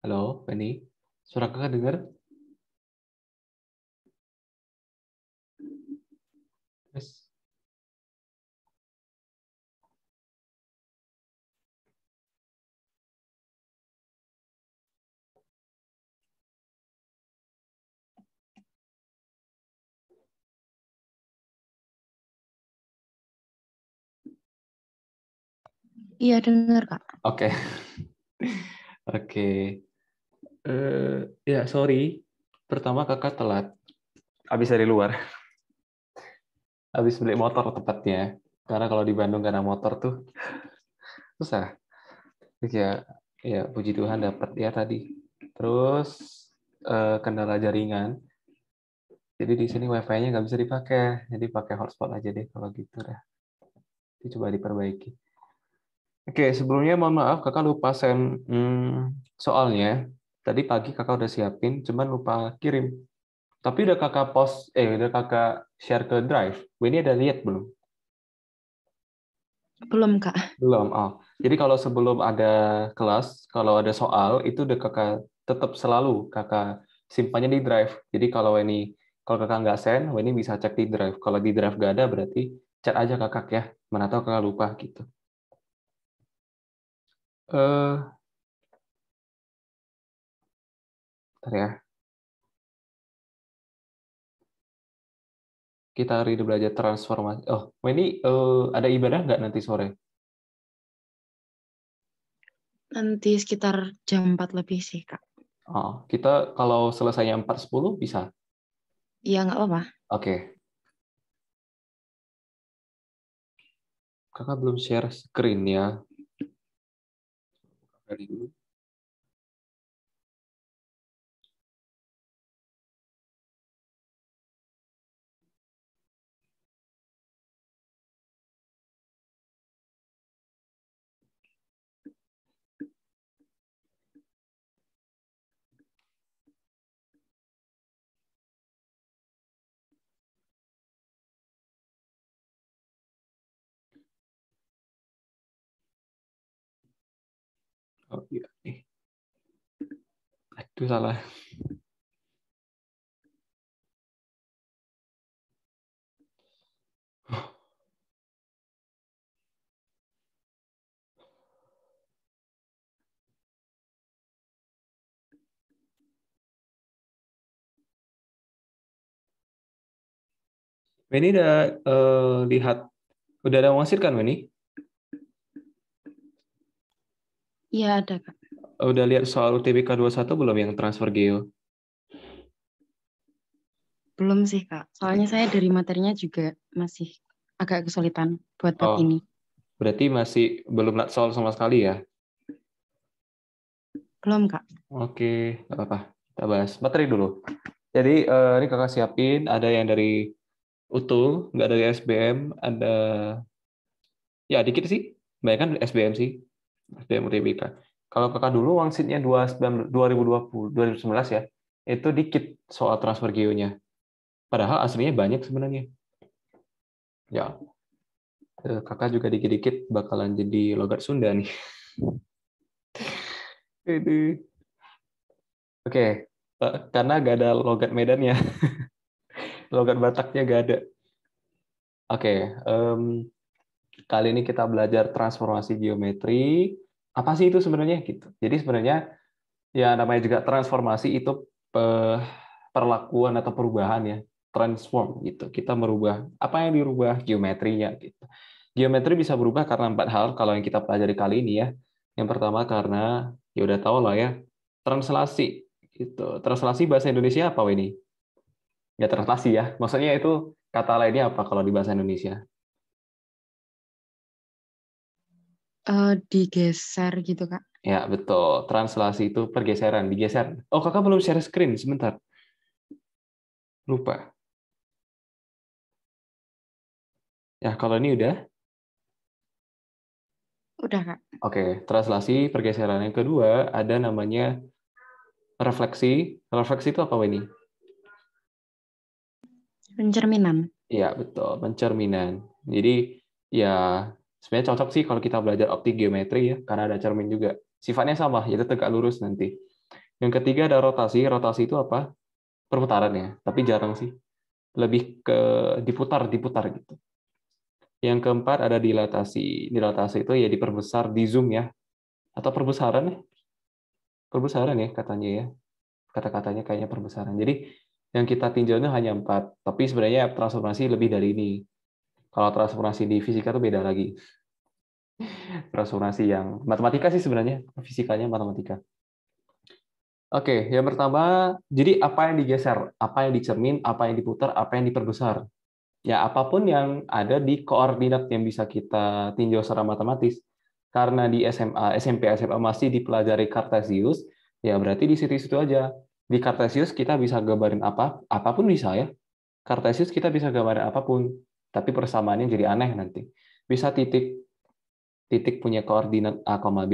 Halo, Penny. Suara kakak dengar? Yes. Iya dengar Kak. Oke. Oke. Ya, sorry. Pertama kakak telat. Habis dari luar. Habis beli motor tepatnya. Karena kalau di Bandung gak ada motor tuh susah. Terus ya puji Tuhan dapat ya tadi. Terus kendala jaringan. Jadi di sini WiFi-nya nggak bisa dipakai. Jadi pakai hotspot aja deh kalau gitu dah. Itu coba diperbaiki. Oke, sebelumnya mohon maaf kakak lupa send soalnya. Tadi pagi kakak udah siapin, cuman lupa kirim. Tapi udah kakak udah kakak share ke Drive. Ini ada lihat belum? Belum Kak. Belum. Oh. Jadi kalau sebelum ada kelas, kalau ada soal, itu udah kakak tetap selalu kakak simpannya di Drive. Jadi kalau kakak nggak send, ini bisa cek di Drive. Kalau di Drive nggak ada, berarti chat aja kakak ya. Mana tahu kakak lupa gitu. Bentar ya. Kita hari ini belajar transformasi. Oh, ini ada ibadah nggak nanti sore? Nanti sekitar jam 4 lebih sih Kak. Oh, kita kalau selesainya 4.10 bisa. Iya nggak apa-apa. Oke. Kakak belum share screen ya. Dari dulu. Oh iya. Itu salah. Ini udah lihat, udah ada wasir kan Weni? Iya ada Kak. Udah lihat soal UTBK 21 belum yang transfer geo? Belum sih Kak. Soalnya saya dari materinya juga masih agak kesulitan buat bab Oh, ini. berarti masih belum soal sama sekali ya? Belum Kak. Oke, nggak apa-apa. Kita bahas materi dulu. Jadi ini kakak siapin, ada yang dari UTUL, nggak dari SBM, ada ya dikit sih, banyak kan SBM sih, SBM UTBK. Kalau kakak dulu wangsitnya 2019 ya, itu dikit soal transfer geonya. Padahal aslinya banyak sebenarnya. Ya, kakak juga dikit-dikit bakalan jadi logat Sunda nih. Aduh. Oke, karena gak ada logat Medannya, logat Bataknya gak ada. Oke, kali ini kita belajar transformasi geometri. Apa sih itu sebenarnya gitu? Jadi sebenarnya ya namanya juga transformasi itu perlakuan atau perubahan ya, transform gitu. Kita merubah apa yang dirubah geometrinya gitu. Geometri bisa berubah karena 4 hal kalau yang kita pelajari kali ini ya. Yang pertama karena ya udah tahu lah ya, translasi gitu. Translasi bahasa Indonesia apa ini? Ya translasi ya. Maksudnya itu kata lainnya apa kalau di bahasa Indonesia? Digeser gitu Kak. Ya, betul. Translasi itu pergeseran, digeser. Oh, kakak belum share screen, sebentar. Lupa. Ya, kalau ini udah. Udah Kak. Oke, translasi pergeseran. Yang kedua, ada namanya refleksi. Refleksi itu apa, ini? Pencerminan. Iya, betul. Pencerminan. Jadi, ya sebenarnya cocok sih kalau kita belajar optik geometri ya, karena ada cermin juga. Sifatnya sama, yaitu tegak lurus nanti. Yang ketiga ada rotasi. Rotasi itu apa? Perputaran ya, tapi jarang sih. Lebih ke diputar gitu. Yang keempat ada dilatasi. Dilatasi itu ya diperbesar, di zoom ya, atau perbesaran ya, perbesaran ya katanya ya. Kata-katanya kayaknya perbesaran. Jadi yang kita tinjaunya hanya 4, tapi sebenarnya transformasi lebih dari ini. Kalau transformasi di fisika itu beda lagi. Transformasi yang matematika sih sebenarnya, fisikanya matematika. Oke, yang pertama, jadi apa yang digeser, apa yang dicermin, apa yang diputar, apa yang diperbesar. Ya, apapun yang ada di koordinat yang bisa kita tinjau secara matematis. Karena di SMA, SMP, SMA masih dipelajari Cartesius, ya berarti di situ-situ aja. Di Cartesius kita bisa gambarin apa, apapun bisa ya. Cartesius kita bisa gambarin apapun, tapi persamaannya jadi aneh nanti. Bisa titik, titik punya koordinat A, B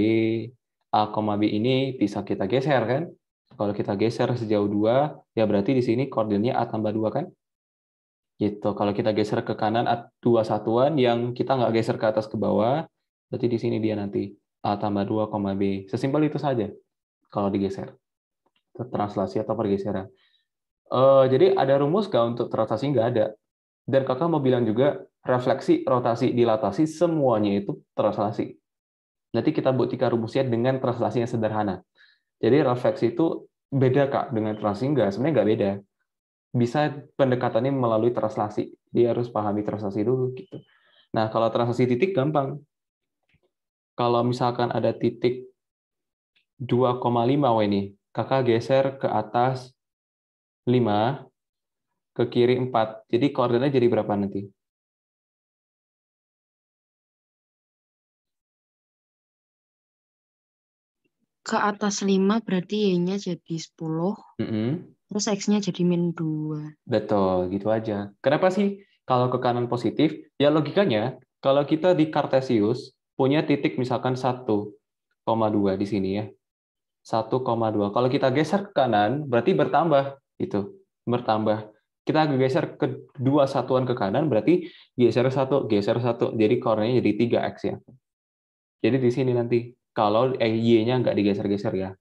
ini bisa kita geser kan? Kalau kita geser sejauh 2, ya berarti di sini koordinatnya A tambah 2 kan? Gitu. Kalau kita geser ke kanan, dua satuan yang kita nggak geser ke atas ke bawah, berarti di sini dia nanti A tambah 2, B. Sesimpel itu saja kalau digeser. Translasi atau pergeseran. Jadi ada rumus nggak untuk translasi? Nggak ada. Dan kakak mau bilang juga, refleksi, rotasi, dilatasi, semuanya itu translasi. Nanti kita buktikan rumusnya dengan translasi yang sederhana. Jadi refleksi itu beda kak dengan translasi? Enggak, sebenarnya nggak beda. Bisa pendekatannya melalui translasi. Dia harus pahami translasi dulu gitu. Nah, kalau translasi titik gampang. Kalau misalkan ada titik 2,5 ini, kakak geser ke atas 5, ke kiri 4. Jadi koordinatnya jadi berapa nanti? Ke atas 5 berarti Y-nya jadi 10, Mm-mm. terus X-nya jadi -2. Betul, gitu aja. Kenapa sih kalau ke kanan positif? Ya logikanya, kalau kita di Cartesius punya titik misalkan 1,2 di sini ya. 1,2. Kalau kita geser ke kanan, berarti bertambah. Gitu. Bertambah. Kita geser ke dua satuan ke kanan, berarti geser satu, geser satu. Jadi koordinatnya jadi 3x ya. Jadi di sini nanti, kalau Y-nya nggak digeser-geser ya.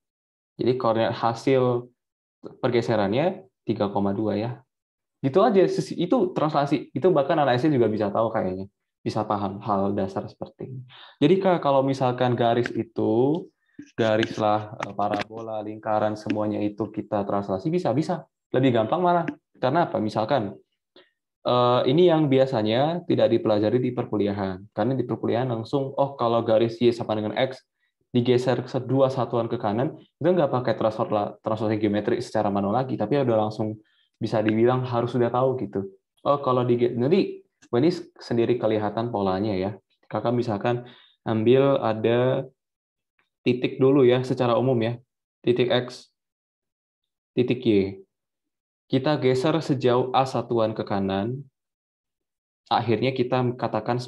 Jadi koordinat hasil pergeserannya 3,2 ya. Gitu aja, itu translasi. Itu bahkan anak SD juga bisa tahu kayaknya. Bisa paham hal dasar seperti ini. Jadi Kak, kalau misalkan garis itu, garislah parabola, lingkaran, semuanya itu kita translasi, bisa. Lebih gampang malah. Karena apa? Misalkan, ini yang biasanya tidak dipelajari di perkuliahan. Karena di perkuliahan langsung, oh kalau garis Y sama dengan X, digeser dua satuan ke kanan, itu nggak pakai transformasi geometri secara manual lagi, tapi udah langsung bisa dibilang harus sudah tahu gitu. Oh kalau nanti ini sendiri kelihatan polanya ya. Kakak misalkan ambil ada titik dulu ya secara umum ya, titik X, titik Y. Kita geser sejauh A satuan ke kanan, akhirnya kita katakan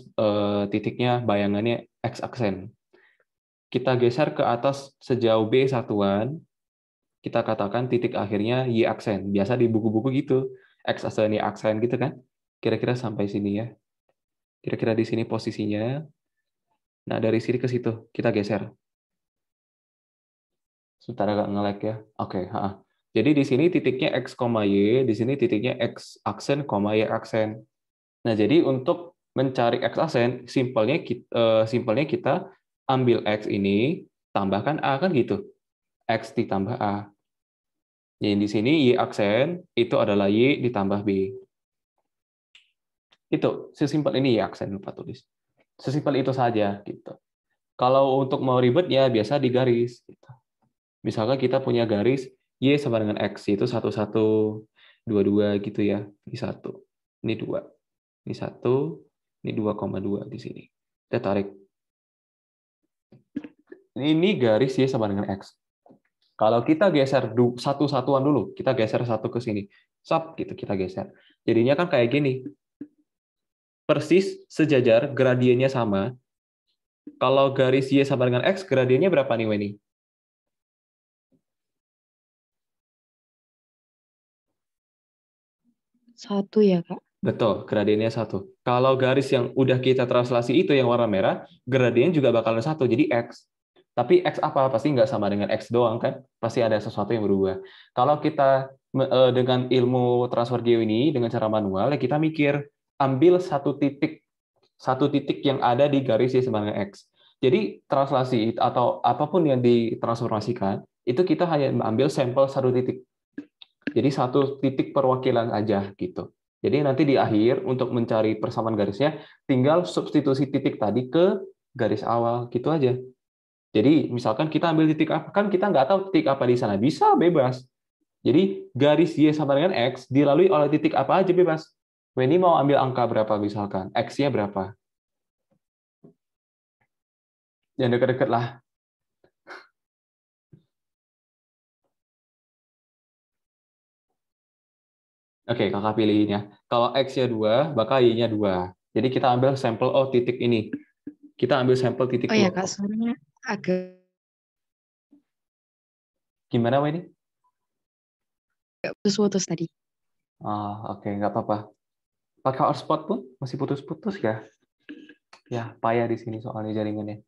titiknya bayangannya X aksen. Kita geser ke atas sejauh B satuan, kita katakan titik akhirnya Y aksen. Biasa di buku-buku gitu, X aksen, Y aksen gitu kan. Kira-kira sampai sini ya. Kira-kira di sini posisinya. Nah, dari sini ke situ kita geser. Sebentar agak nge-lag ya. Oke, jadi di sini titiknya X, Y, di sini titiknya X aksen, Y aksen. Nah, jadi untuk mencari X aksen, simpelnya kita ambil X ini, tambahkan A kan gitu. X ditambah A. Jadi di sini Y aksen itu adalah Y ditambah B. Itu sesimpel ini Y aksen, lupa tulis. Sesimpel itu saja gitu. Kalau untuk mau ribet ya biasa digaris gitu. Misalkan kita punya garis Y sama dengan X, itu 1, 1, 2, 2 gitu ya. Ini 1, ini 2, ini 1, ini 2,2 di sini. Kita tarik. Ini garis Y sama dengan X. Kalau kita geser satu satuan dulu, kita geser satu ke sini. Sap, gitu kita geser. Jadinya kan kayak gini. Persis sejajar, gradiennya sama. Kalau garis Y sama dengan X, gradiennya berapa nih, Weni? 1 ya, Kak. Betul, gradiennya 1. Kalau garis yang udah kita translasi itu yang warna merah, gradiennya juga bakalan 1, jadi X. Tapi X apa? Pasti nggak sama dengan X doang kan? Pasti ada sesuatu yang berubah. Kalau kita dengan ilmu transfer geo ini, dengan cara manual, ya kita mikir, ambil satu titik yang ada di garis Y sama dengan X. Jadi translasi atau apapun yang ditransformasikan, itu kita hanya ambil sampel satu titik. Jadi satu titik perwakilan aja gitu. Jadi nanti di akhir untuk mencari persamaan garisnya, tinggal substitusi titik tadi ke garis awal gitu aja. Jadi misalkan kita ambil titik apa, kan kita nggak tahu titik apa di sana, bisa bebas. Jadi garis Y sama dengan X dilalui oleh titik apa aja bebas. Ini mau ambil angka berapa misalkan, X-nya berapa. Jangan deket-deket lah. Oke, kakak pilihnya. Kalau X-nya 2, maka Y-nya 2. Jadi kita ambil sampel, oh titik ini. Kita ambil sampel titik Oh 2. ya Kak, suaranya agak Gimana, ini? putus-putus tadi. Oke, nggak apa-apa. Pakai hotspot pun masih putus-putus ya. Ya, payah di sini soalnya jaringannya.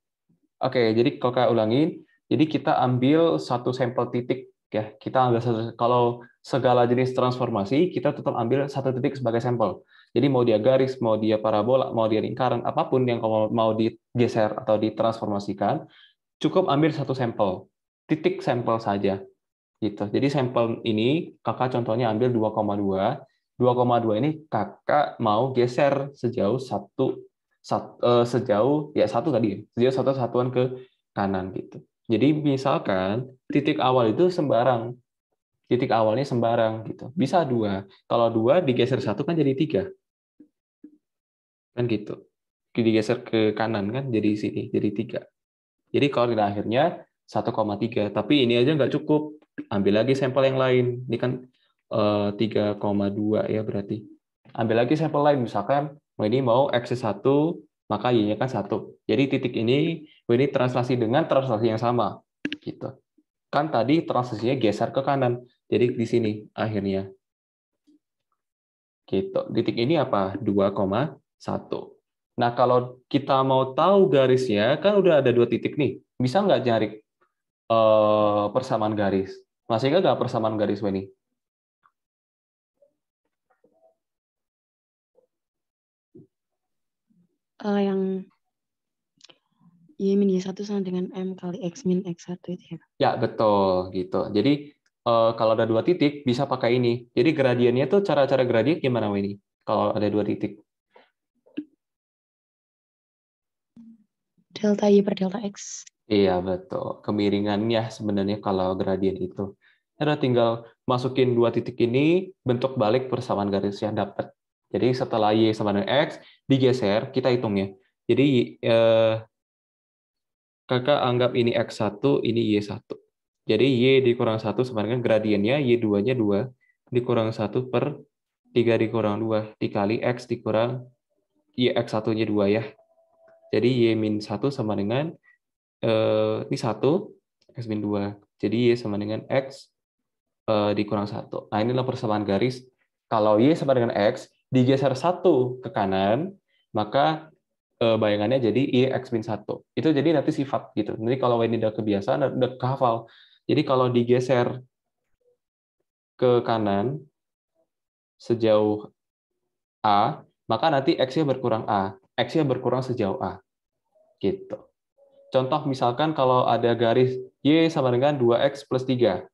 Oke, jadi kakak ulangin. Jadi kita ambil satu sampel titik ya. Kita ambil satu, kalau segala jenis transformasi kita tetap ambil satu titik sebagai sampel. Jadi mau dia garis, mau dia parabola, mau dia lingkaran, apapun yang kamu mau digeser atau ditransformasikan, cukup ambil satu sampel. Titik sampel saja gitu. Jadi sampel ini kakak contohnya ambil 2,2. 2,2 ini kakak mau geser sejauh sejauh ya satu tadi, sejauh satu satuan ke kanan gitu. Jadi misalkan titik awal itu sembarang, titik awalnya sembarang gitu. Bisa 2. Kalau 2 digeser satu kan jadi 3 kan gitu. Digeser ke kanan kan jadi sini jadi 3. Jadi koordinat akhirnya 1,3. Tapi ini aja nggak cukup. Ambil lagi sampel yang lain. Ini kan 3,2 ya berarti. Ambil lagi sampel lain. Misalkan ini mau X1, maka Y-nya kan 1. Jadi titik ini translasi dengan translasi yang sama. Gitu. Kan tadi translasinya geser ke kanan. Jadi di sini akhirnya. Gitu. Titik ini apa? 2,1. Nah, kalau kita mau tahu garisnya, kan udah ada 2 titik nih. Bisa nggak cari persamaan garis? Masih nggak persamaan garis, Weni? Yang Y min Y1 sama dengan M kali X min X1 itu ya Kak? Ya, betul. Gitu. Jadi, kalau ada 2 titik, bisa pakai ini. Jadi, gradiennya tuh cara-cara gradien gimana, Weni? Kalau ada 2 titik. Delta Y per delta X. Iya, betul. Kemiringannya sebenarnya kalau gradien itu. Ada tinggal masukin 2 titik ini, bentuk balik persamaan garisnya dapat. Jadi setelah Y sama dengan X, digeser, kita hitungnya. Jadi kakak anggap ini X1, ini Y1. Jadi Y dikurang 1 sama dengan gradiennya, Y2-nya 2, dikurang 1 per 3 dikurang 2, dikali X dikurang Y X1-nya 2 ya. Jadi Y min 1 sama dengan ini 1, X min 2. Jadi Y sama dengan X dikurang 1. Nah, inilah persamaan garis. Kalau Y sama dengan X, digeser 1 ke kanan, maka bayangannya jadi Y X min 1. Itu jadi nanti sifat. Gitu. Nanti kalau ini udah kebiasaan, udah kehafal. Jadi kalau digeser ke kanan sejauh A, maka nanti X-nya berkurang A. X-nya berkurang sejauh A. Gitu. Contoh misalkan kalau ada garis Y sama dengan 2X plus 3.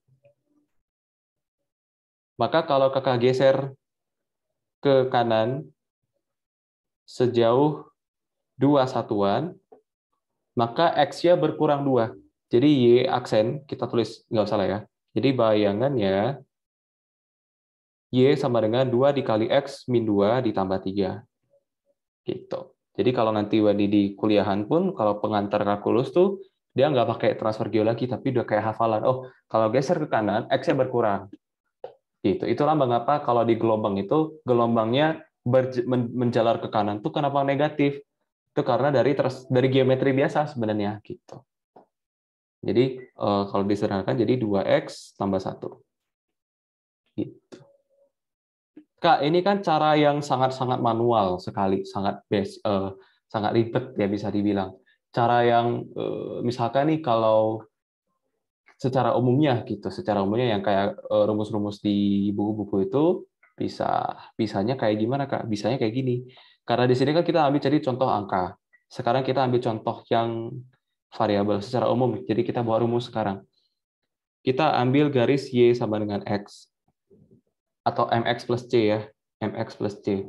Maka kalau kakak geser ke kanan sejauh 2 satuan, maka X-nya berkurang 2. Jadi Y aksen, kita tulis, nggak usah lah ya. Jadi bayangannya Y sama dengan 2 dikali X min 2 ditambah 3. Gitu. Jadi kalau nanti Wadi di kuliahan pun, kalau pengantar kalkulus tuh, dia nggak pakai transfer geo lagi, tapi udah kayak hafalan. Oh, kalau geser ke kanan, X-nya berkurang. Gitu. Itulah mengapa kalau di gelombang itu, gelombangnya menjalar ke kanan tuh kenapa negatif? Itu karena dari geometri biasa sebenarnya. Gitu. Jadi kalau disederhanakan jadi 2X tambah 1. Gitu. Kak, ini kan cara yang sangat-sangat manual sekali, sangat ribet ya bisa dibilang. cara yang misalkan nih kalau secara umumnya gitu, secara umumnya yang kayak rumus-rumus di buku-buku itu bisanya kayak gimana Kak? Bisanya kayak gini. Karena di sini kan kita ambil jadi contoh angka. Sekarang kita ambil contoh yang variabel secara umum. Jadi kita buat rumus sekarang. Kita ambil garis Y sama dengan X atau MX plus C ya, MX plus C.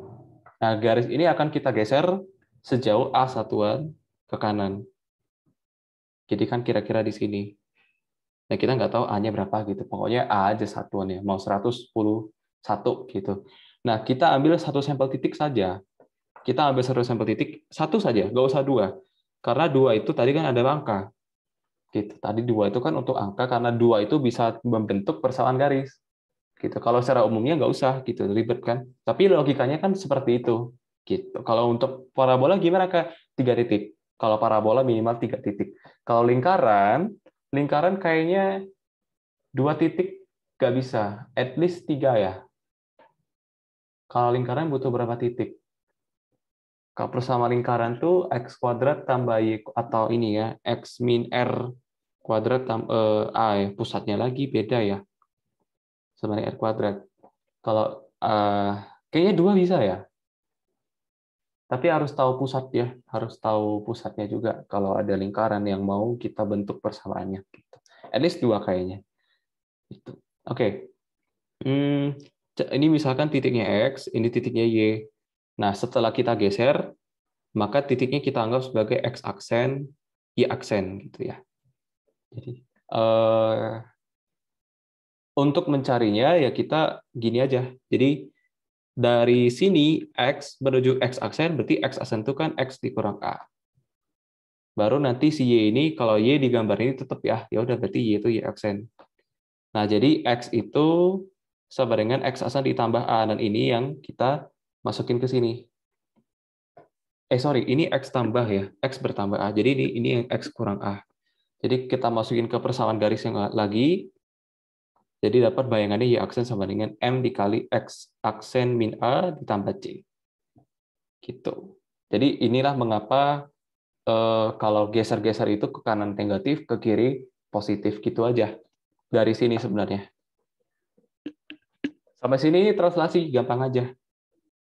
Nah, garis ini akan kita geser sejauh A satuan ke kanan. Jadi kan kira-kira di sini. Nah, kita nggak tahu A-nya berapa gitu. Pokoknya A aja satuannya, mau 111 gitu. Nah, kita ambil satu sampel titik saja. Kita ambil satu sampel titik, satu saja, nggak usah dua. Karena dua itu tadi kan ada angka. Gitu. Tadi dua itu kan untuk angka, karena dua itu bisa membentuk persamaan garis. Gitu. Kalau secara umumnya nggak usah, gitu, ribet kan. Tapi logikanya kan seperti itu. Gitu. Kalau untuk parabola gimana Kak? 3 titik. Kalau parabola minimal 3 titik. Kalau lingkaran kayaknya 2 titik nggak bisa, at least 3 ya. Kalau lingkaran butuh berapa titik? Kalau bersama lingkaran tuh x kuadrat tambah y atau ini ya, x min r kuadrat tambah a ya, pusatnya lagi beda ya, sebenarnya r kuadrat. Kalau kayaknya 2 bisa ya. Tapi harus tahu pusat ya, harus tahu pusatnya juga kalau ada lingkaran yang mau kita bentuk persamaannya. Gitu. At least 2 kayaknya. Gitu. Oke. Ini misalkan titiknya X, ini titiknya Y. Nah, setelah kita geser, maka titiknya kita anggap sebagai X aksen, Y aksen gitu ya. Jadi untuk mencarinya ya kita gini aja. Jadi dari sini X menuju X aksen, berarti X aksen itu kan X dikurang A. Baru nanti si Y ini, kalau Y digambar ini tetap ya udah berarti Y itu Y aksen. Nah, jadi X itu sama dengan X aksen ditambah A, dan ini yang kita masukin ke sini. Sorry, ini X tambah ya, X bertambah A. Jadi ini yang X kurang A. Jadi kita masukin ke persamaan garis yang lagi, jadi dapat bayangannya Y aksen sama dengan M dikali X aksen min A ditambah C. Gitu. Jadi inilah mengapa kalau geser-geser itu ke kanan negatif, ke kiri positif, gitu aja. Dari sini sebenarnya. Sampai sini translasi gampang aja.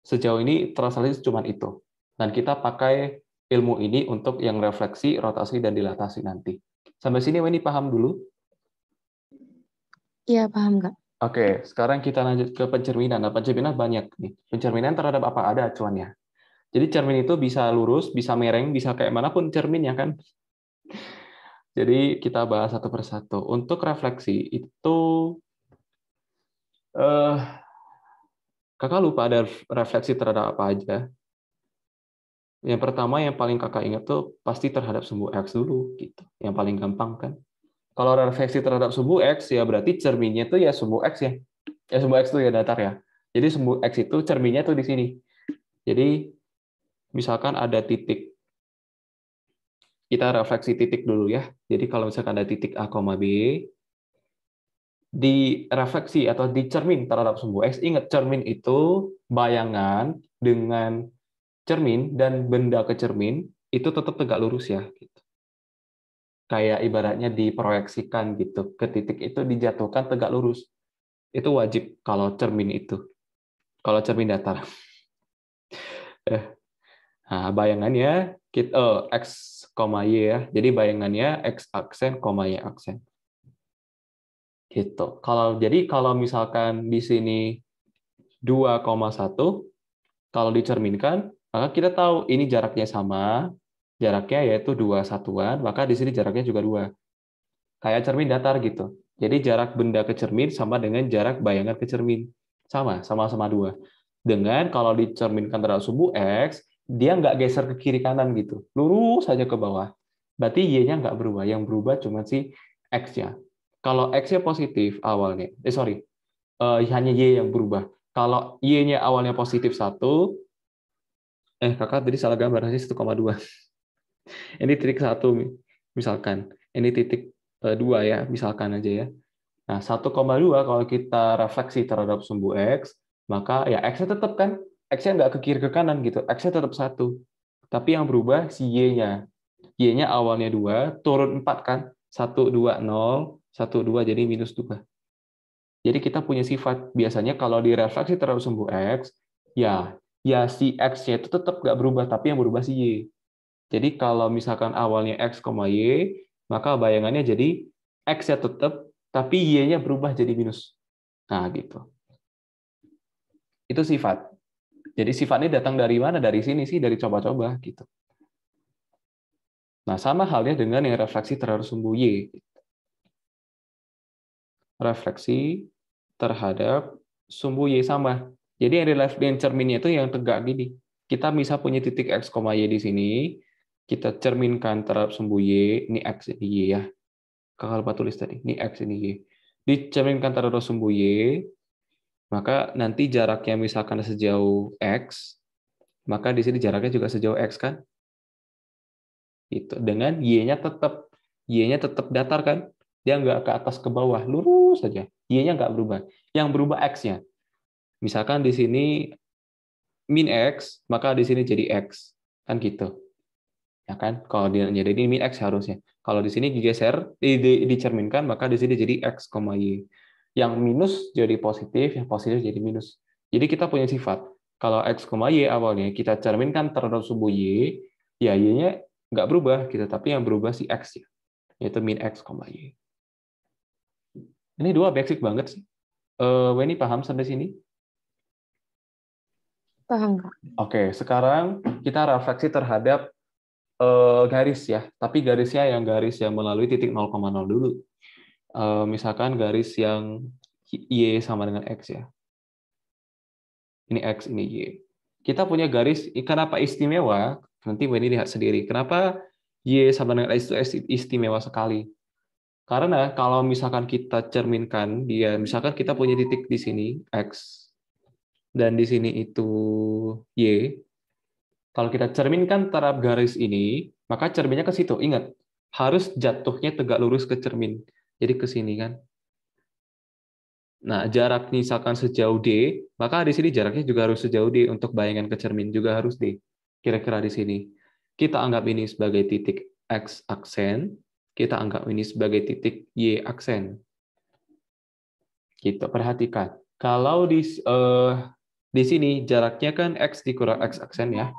Sejauh ini translasi cuma itu. Dan kita pakai ilmu ini untuk yang refleksi, rotasi, dan dilatasi nanti. Sampai sini Weni paham dulu? Iya, paham, Kak. Oke, sekarang kita lanjut ke pencerminan. Nah, pencerminan banyak nih. Pencerminan terhadap apa? Ada acuannya. Jadi cermin itu bisa lurus, bisa miring, bisa kayak manapun cermin ya kan. Jadi kita bahas satu persatu. Untuk refleksi itu kakak lupa ada refleksi terhadap apa aja. Yang pertama yang paling kakak ingat tuh pasti terhadap sumbu X dulu gitu. Yang paling gampang kan. Kalau refleksi terhadap sumbu X ya berarti cerminnya tuh ya sumbu X ya. Ya sumbu X tuh ya datar ya. Jadi sumbu X itu cerminnya tuh di sini. Jadi misalkan ada titik, kita refleksi titik dulu ya. Jadi kalau misalkan ada titik A, B, di refleksi atau di cermin terhadap sumbu X, ingat cermin itu bayangan dengan cermin dan benda ke cermin itu tetap tegak lurus ya. Gitu. Kayak ibaratnya diproyeksikan gitu ke titik itu dijatuhkan tegak lurus. Itu wajib kalau cermin itu. Kalau cermin datar. Nah, bayangannya kita X, Y ya. Jadi bayangannya X aksen, Y aksen. Gitu. Kalau misalkan di sini 2,1, kalau dicerminkan, maka kita tahu ini jaraknya sama, jaraknya yaitu 2 satuan, maka di sini jaraknya juga 2. Kayak cermin datar gitu. Jadi jarak benda ke cermin sama dengan jarak bayangan ke cermin. Sama-sama 2. Dengan kalau dicerminkan terhadap sumbu X, dia nggak geser ke kiri kanan gitu. Lurus saja ke bawah. Berarti Y-nya nggak berubah. Yang berubah cuma si X-nya. Kalau X-nya positif awalnya, hanya Y yang berubah. Kalau Y-nya awalnya positif 1, kakak tadi salah gambar, sih 1,2. Ini titik 1 misalkan. Ini titik 2 ya, misalkan aja ya. Nah, 1,2 kalau kita refleksi terhadap sumbu X, maka ya X-nya tetap kan, X-nya nggak ke kiri ke kanan gitu, X-nya tetap 1. Tapi yang berubah si Y-nya. Y-nya awalnya 2, turun 4 kan? 1, 2, 0, 1, 2, jadi minus 2. Jadi kita punya sifat, biasanya kalau direfleksi terhadap sumbu X, ya si X-nya itu tetap nggak berubah, tapi yang berubah si Y. Jadi kalau misalkan awalnya X, Y, maka bayangannya jadi X-nya tetap, tapi Y-nya berubah jadi minus. Nah, gitu. Itu sifat. Jadi sifatnya datang dari mana? Dari sini sih, dari coba-coba gitu. Nah, sama halnya dengan yang refleksi terhadap sumbu Y. Refleksi terhadap sumbu Y sama. Jadi yang cerminnya itu yang tegak gini. Kita bisa punya titik X, Y di sini. Kita cerminkan terhadap sumbu Y. Ini X, ini Y ya. Kakak lupa tulis tadi. Ini X, ini Y. Dicerminkan terhadap sumbu Y, maka nanti jaraknya misalkan sejauh X, maka di sini jaraknya juga sejauh X kan? Gitu. Dengan Y-nya tetap datar kan? Dia nggak ke atas ke bawah, lurus saja. Y-nya nggak berubah. Yang berubah X-nya. Misalkan di sini min X, maka di sini jadi X. Kan gitu. Ya kan? Kalau dia jadi ini min X harusnya. Kalau di sini digeser, dicerminkan, maka di sini jadi X, Y. Yang minus jadi positif, yang positif jadi minus. Jadi kita punya sifat. Kalau X, Y awalnya kita cerminkan terhadap sumbu Y, ya Y-nya nggak berubah, gitu. Tapi yang berubah si X, ya, yaitu min X, Y. Ini dua basic banget sih. Weni paham sampai sini? Paham, Kak. Oke, sekarang kita refleksi terhadap garis ya. Tapi garisnya yang garis yang melalui titik 0,0 dulu. Misalkan garis yang Y sama dengan X ya. Ini X, ini Y. Kita punya garis, kenapa istimewa? Nanti Weni lihat sendiri. Kenapa Y sama dengan X itu istimewa sekali? Karena kalau misalkan kita cerminkan dia, misalkan kita punya titik di sini X dan di sini itu Y. Kalau kita cerminkan terhadap garis ini, maka cerminnya ke situ. Ingat, harus jatuhnya tegak lurus ke cermin. Jadi ke sini kan. Nah, jarak misalkan sejauh D, maka di sini jaraknya juga harus sejauh D untuk bayangan ke cermin juga harus D. Kira-kira di sini. Kita anggap ini sebagai titik X aksen, kita anggap ini sebagai titik Y aksen. Gitu, perhatikan. Kalau di sini jaraknya kan X dikurang X aksen ya.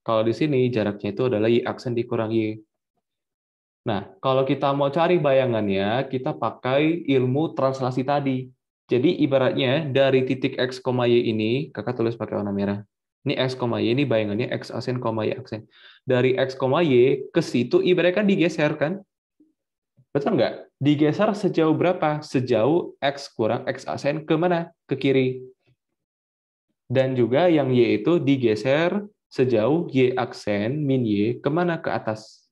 Kalau di sini jaraknya itu adalah Y aksen dikurang Y. Nah, kalau kita mau cari bayangannya, kita pakai ilmu translasi tadi. Jadi ibaratnya dari titik X, Y ini, kakak tulis pakai warna merah. Ini X, Y ini bayangannya X aksen, Y aksen. Dari X, Y ke situ ibaratnya kan digeser kan? Betul nggak? Digeser sejauh berapa? Sejauh X kurang X aksen ke mana? Ke kiri. Dan juga yang Y itu digeser sejauh Y aksen min Y kemana? Ke atas.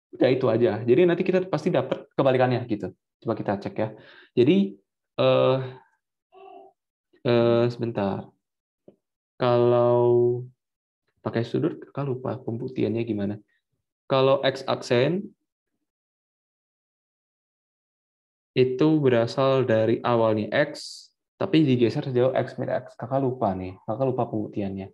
Udah itu aja. Jadi nanti kita pasti dapat kebalikannya gitu. Coba kita cek ya. Jadi eh, sebentar. Kalau pakai sudut, kakak lupa pembuktiannya gimana. Kalau X aksen itu berasal dari awalnya X, tapi digeser sejauh X min X. Kakak lupa nih. Kakak lupa pembuktiannya.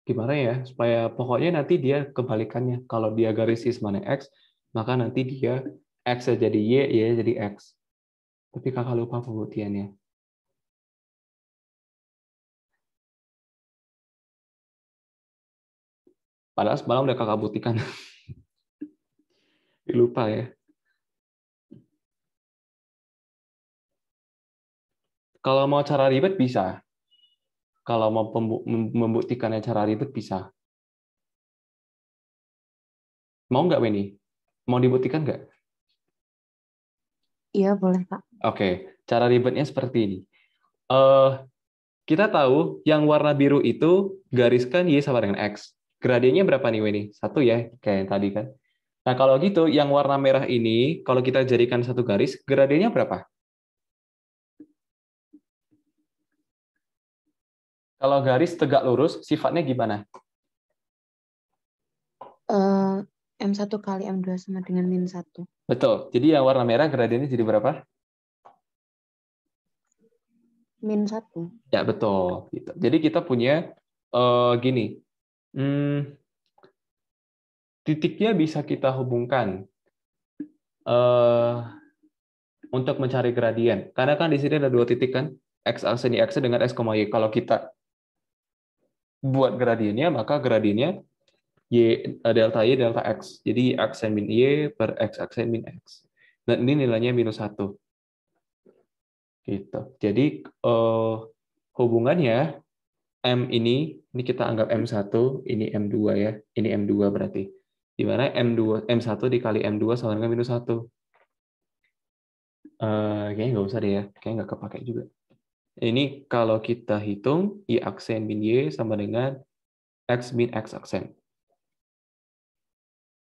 Gimana ya? Supaya pokoknya nanti dia kebalikannya. Kalau dia garis mana X, maka nanti dia X jadi Y, Y jadi X. Tapi kakak lupa pembuktiannya. Padahal semalam udah kakak buktikan. Lupa ya. Kalau mau cara ribet bisa. Kalau mau membuktikannya cara ribet bisa. Mau nggak, Weni? Mau dibuktikan nggak? Iya, boleh, Kak. Oke, cara ribetnya seperti ini. Eh, kita tahu yang warna biru itu gariskan Y sama dengan X. Gradiennya berapa nih, Weni? 1 ya, kayak yang tadi kan. Nah, kalau gitu, yang warna merah ini, kalau kita jadikan satu garis, gradiennya berapa? Kalau garis tegak lurus, sifatnya gimana? M1 kali M2 sama dengan -1. Betul. Jadi yang warna merah gradiennya jadi berapa? -1. Ya, betul. Gitu. Jadi kita punya Gini, titiknya bisa kita hubungkan untuk mencari gradien. Karena kan di sini ada dua titik kan, x-aksen y aksen dengan x, y. Kalau kita buat gradiennya, maka gradiennya delta y delta x. Jadi aksen min y per x aksen min x. Dan ini nilainya -1. Gitu. Jadi hubungannya M ini kita anggap M1, ini M2 ya. Ini M2 berarti. Di mana M1 dikali M2 sama dengan -1. Kayaknya nggak usah deh ya. Kayaknya nggak kepake juga. Ini kalau kita hitung, Y aksen min Y sama dengan X min X aksen.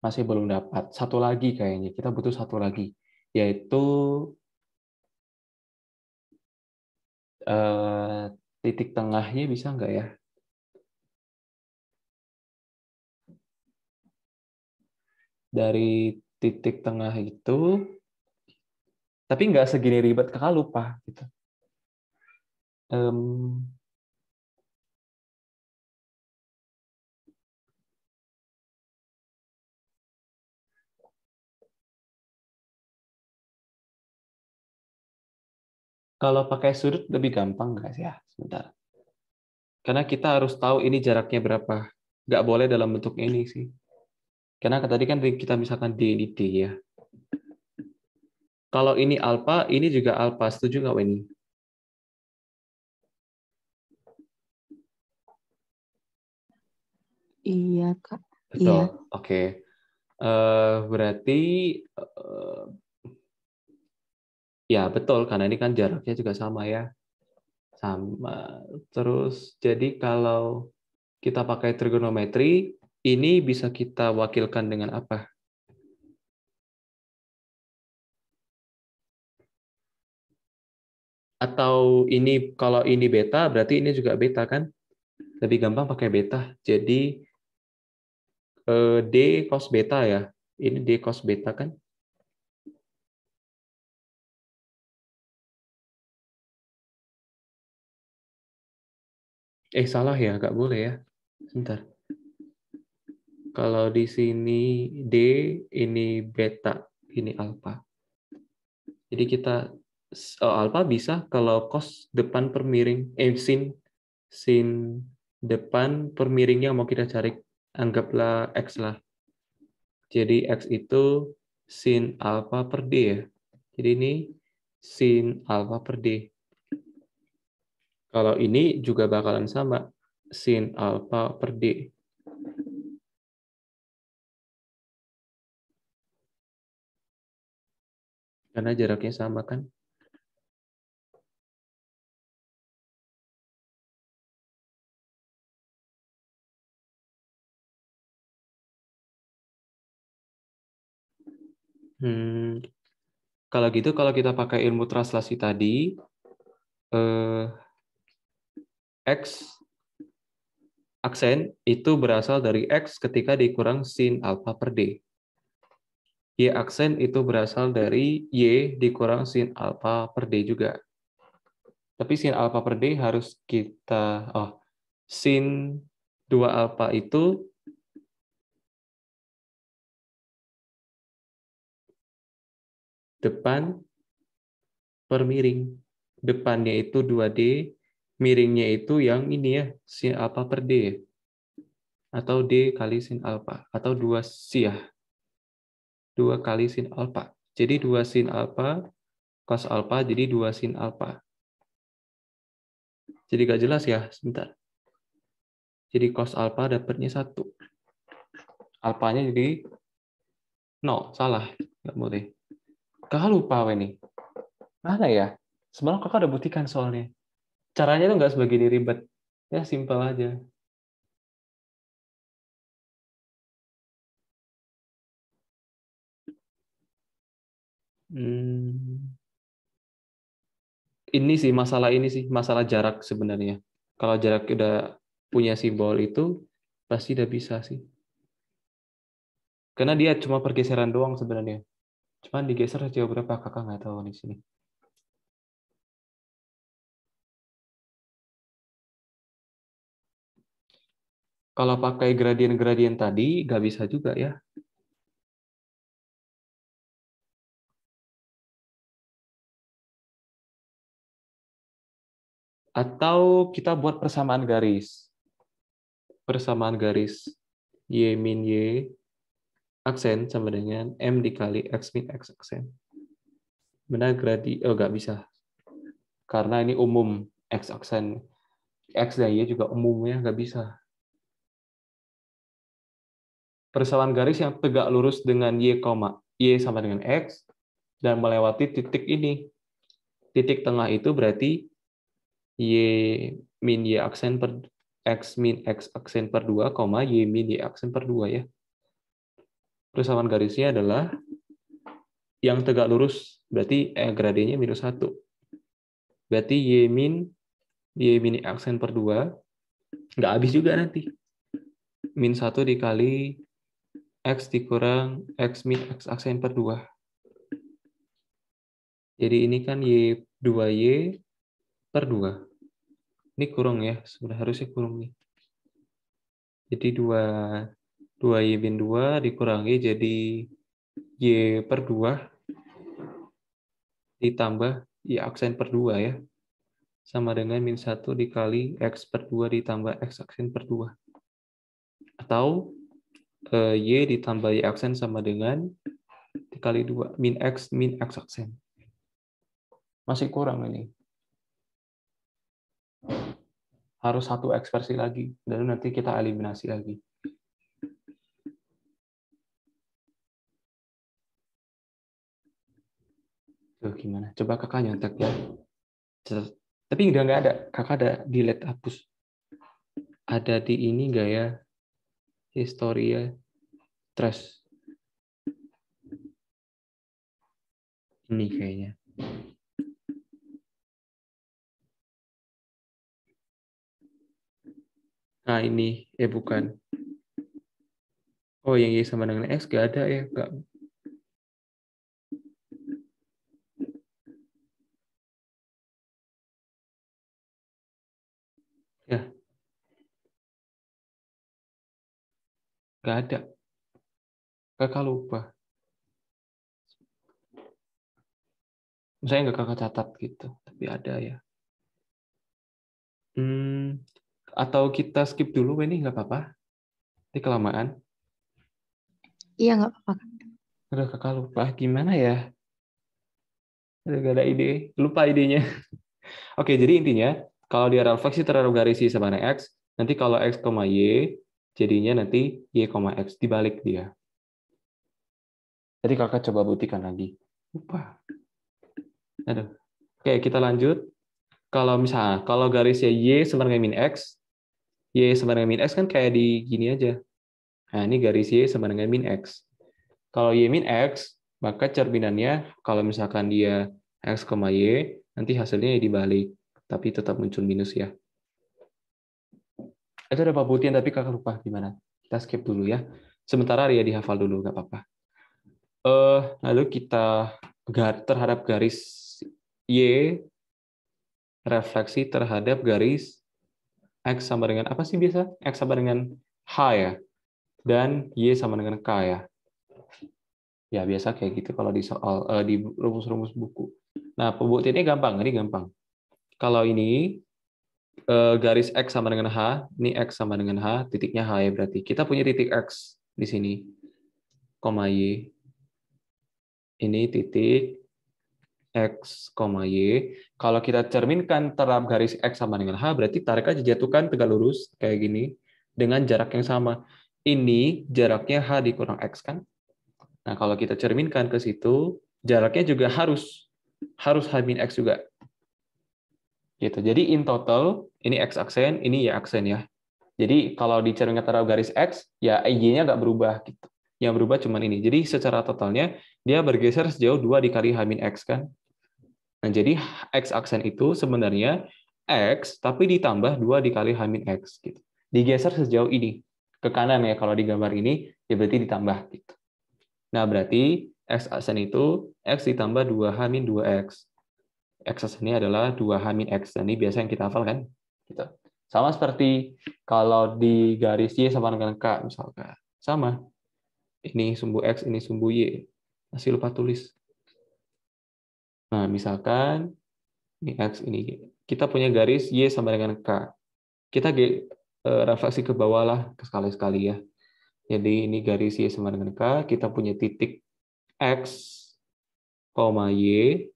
Masih belum dapat. Satu lagi kayaknya. Kita butuh satu lagi. Yaitu titik tengahnya bisa nggak ya? Dari titik tengah itu, tapi nggak segini ribet, kakak lupa. Gitu. Kalau pakai sudut lebih gampang nggak sih ya? Sebentar. Karena kita harus tahu ini jaraknya berapa. Nggak boleh dalam bentuk ini sih. Karena tadi kan kita misalkan D ini D ya. Kalau ini alfa, ini juga alfa. Setuju nggak, Weni? Iya, Kak. Iya. Betul. Oke. Berarti ya betul, karena ini kan jaraknya juga sama ya. Sama. Terus jadi kalau kita pakai trigonometri, ini bisa kita wakilkan dengan apa? Atau ini kalau ini beta, berarti ini juga beta kan? Lebih gampang pakai beta. Jadi D cos beta ya. Ini D cos beta kan? Salah ya, nggak boleh ya. Sebentar. Kalau di sini D, ini beta, ini alfa. Jadi kita alfa bisa kalau cos depan per miring, sin depan per miringnya mau kita cari, anggaplah X lah. Jadi X itu sin alfa per D ya. Jadi ini sin alfa per D. Kalau ini juga bakalan sama, sin alfa per D. Karena jaraknya sama kan. Kalau gitu, kalau kita pakai ilmu translasi tadi, X aksen itu berasal dari X ketika dikurang sin alfa per D. Y aksen itu berasal dari Y dikurang sin alfa per D juga. Tapi sin alfa per D harus kita, sin 2 alfa itu depan per miring. Depannya itu 2D, miringnya itu yang ini ya, sin alfa per D. Atau D kali sin alfa. Atau 2 ya, 2 kali sin alfa. Jadi 2 sin alfa, cos alfa, jadi 2 sin alfa. Jadi gak jelas ya, sebentar. Jadi cos alfa dapatnya 1. Alfanya jadi 0, salah. Nggak boleh. Kakak lupa ini. Mana ya? Semalam kakak udah buktikan soalnya. Caranya tuh nggak sebegini ribet. Ya, simpel aja. Ini sih, masalah jarak sebenarnya. Kalau jarak udah punya simbol itu, pasti udah bisa sih. Karena dia cuma pergeseran doang sebenarnya. Cuman digeser sejauh berapa kakak nggak tahu di sini. Kalau pakai gradien-gradien tadi, nggak bisa juga ya. Atau kita buat persamaan garis. Persamaan garis Y min Y aksen sama dengan M dikali X min X aksen. Benar oh nggak bisa. Karena ini umum. X aksen. X dan Y juga umumnya nggak bisa. Persamaan garis yang tegak lurus dengan Y, Y sama dengan X, dan melewati titik ini. Titik tengah itu berarti Y min Y aksen per X min X aksen per 2, Y min Y aksen per 2 ya. Persamaan garisnya adalah yang tegak lurus, berarti gradiennya minus 1. Berarti Y min Y aksen per 2, nggak habis juga nanti. Min 1 dikali X dikurang X min X aksen per 2. Jadi ini kan Y2Y per 2. Ini kurang ya, sebenarnya harusnya kurang nih. Jadi 2Y min 2 dikurangi jadi Y per 2 ditambah Y aksen per 2 ya. Sama dengan min 1 dikali X per 2 ditambah X aksen per 2. Atau Y ditambah Y aksen sama dengan dikali 2. Min X aksen. Masih kurang ini. Harus satu ekspresi lagi. Dan nanti kita eliminasi lagi. Tuh gimana? Coba kakak nyontek ya. Tapi udah nggak ada. Kakak ada delete, hapus. Ada di ini nggak ya? Historia trash. Ini kayaknya. Nah ini, bukan. Oh yang Y sama dengan X nggak ada ya. Nggak. Ya. Nggak ada. Kakak lupa. Saya nggak kakak catat gitu. Tapi ada ya. Atau kita skip dulu ini nggak apa-apa. Ini kelamaan. Iya, nggak apa-apa. Udah kakak lupa. Gimana ya? Udah nggak ada ide. Lupa idenya. Oke, jadi intinya kalau dia refleksi terhadap garis Y sama dengan X, nanti kalau X, Y, jadinya nanti Y, X. Dibalik dia. Jadi kakak coba buktikan lagi. Lupa. Aduh. Oke, kita lanjut. Kalau misalnya, kalau garisnya Y sama dengan min X, Y sama dengan min X kan kayak di gini aja. Nah, ini garis Y sama dengan min X. Kalau Y min X, maka cerminannya kalau misalkan dia X, Y, nanti hasilnya dibalik. Tapi tetap muncul minus ya. Itu ada pembuktian, tapi kakak lupa gimana. Kita skip dulu ya. Sementara ya dihafal dulu, nggak apa-apa. Lalu kita terhadap garis Y, refleksi terhadap garis X sama dengan apa sih biasa? X sama dengan H ya. Dan Y sama dengan K ya. Ya biasa kayak gitu kalau di soal di rumus-rumus buku. Nah, pembuktiannya gampang, ini gampang. Kalau ini garis X sama dengan H, ini X sama dengan H, titiknya H ya berarti. Kita punya titik X di sini, koma Y. Ini titik X, Y. Kalau kita cerminkan terhadap garis X sama dengan H, berarti tarik aja jatuhkan tegak lurus kayak gini dengan jarak yang sama. Ini jaraknya H dikurang X kan? Nah, kalau kita cerminkan ke situ, jaraknya juga harus H min X juga. Gitu. Jadi in total, ini X aksen, ini Y aksen ya. Jadi kalau dicerminkan terhadap garis X, ya Y-nya nggak berubah. Gitu. Yang berubah cuma ini. Jadi secara totalnya, dia bergeser sejauh 2 dikali H min X kan? Nah, jadi X aksen itu sebenarnya X, tapi ditambah 2 dikali H min X. Gitu. Digeser sejauh ini. Ke kanan ya, kalau di gambar ini, ya berarti ditambah. Gitu. Nah, berarti X aksen itu X ditambah 2H min 2X. X aksennya adalah 2H min X. Dan ini biasa yang kita hafal kan? Gitu. Sama seperti kalau di garis Y sama dengan K misalkan. Sama. Ini sumbu X, ini sumbu Y. Masih lupa tulis. Nah, misalkan ini X, ini Y. Kita punya garis Y sama dengan K. Kita refleksi ke bawah lah sekali-sekali ya. Jadi ini garis Y sama dengan K. Kita punya titik X, Y.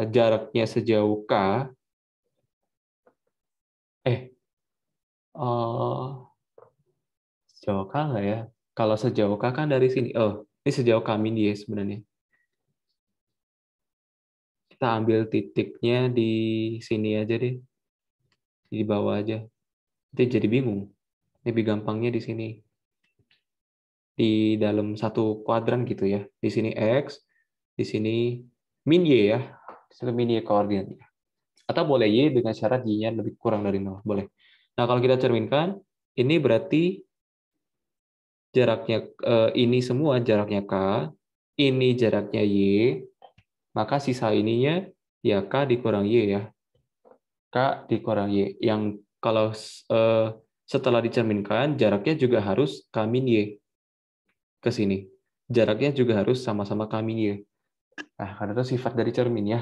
Jaraknya sejauh K. Sejauh K nggak ya? Kalau sejauh K kan dari sini. Oh, ini sejauh K min Y sebenarnya. Kita ambil titiknya di sini aja deh. Di bawah aja. Nanti jadi bingung. Lebih gampangnya di sini. Di dalam satu kuadran gitu ya. Di sini X, di sini min Y ya. Di sini min Y koordinatnya. Atau boleh Y dengan syarat Y-nya lebih kurang dari 0. Boleh. Nah, kalau kita cerminkan, ini berarti jaraknya ini semua jaraknya K, ini jaraknya Y, maka sisa ininya ya K dikurang Y ya. K dikurang Y. Yang kalau setelah dicerminkan, jaraknya juga harus K min Y ke sini. Jaraknya juga harus sama-sama K min Y. Nah, karena itu sifat dari cermin ya.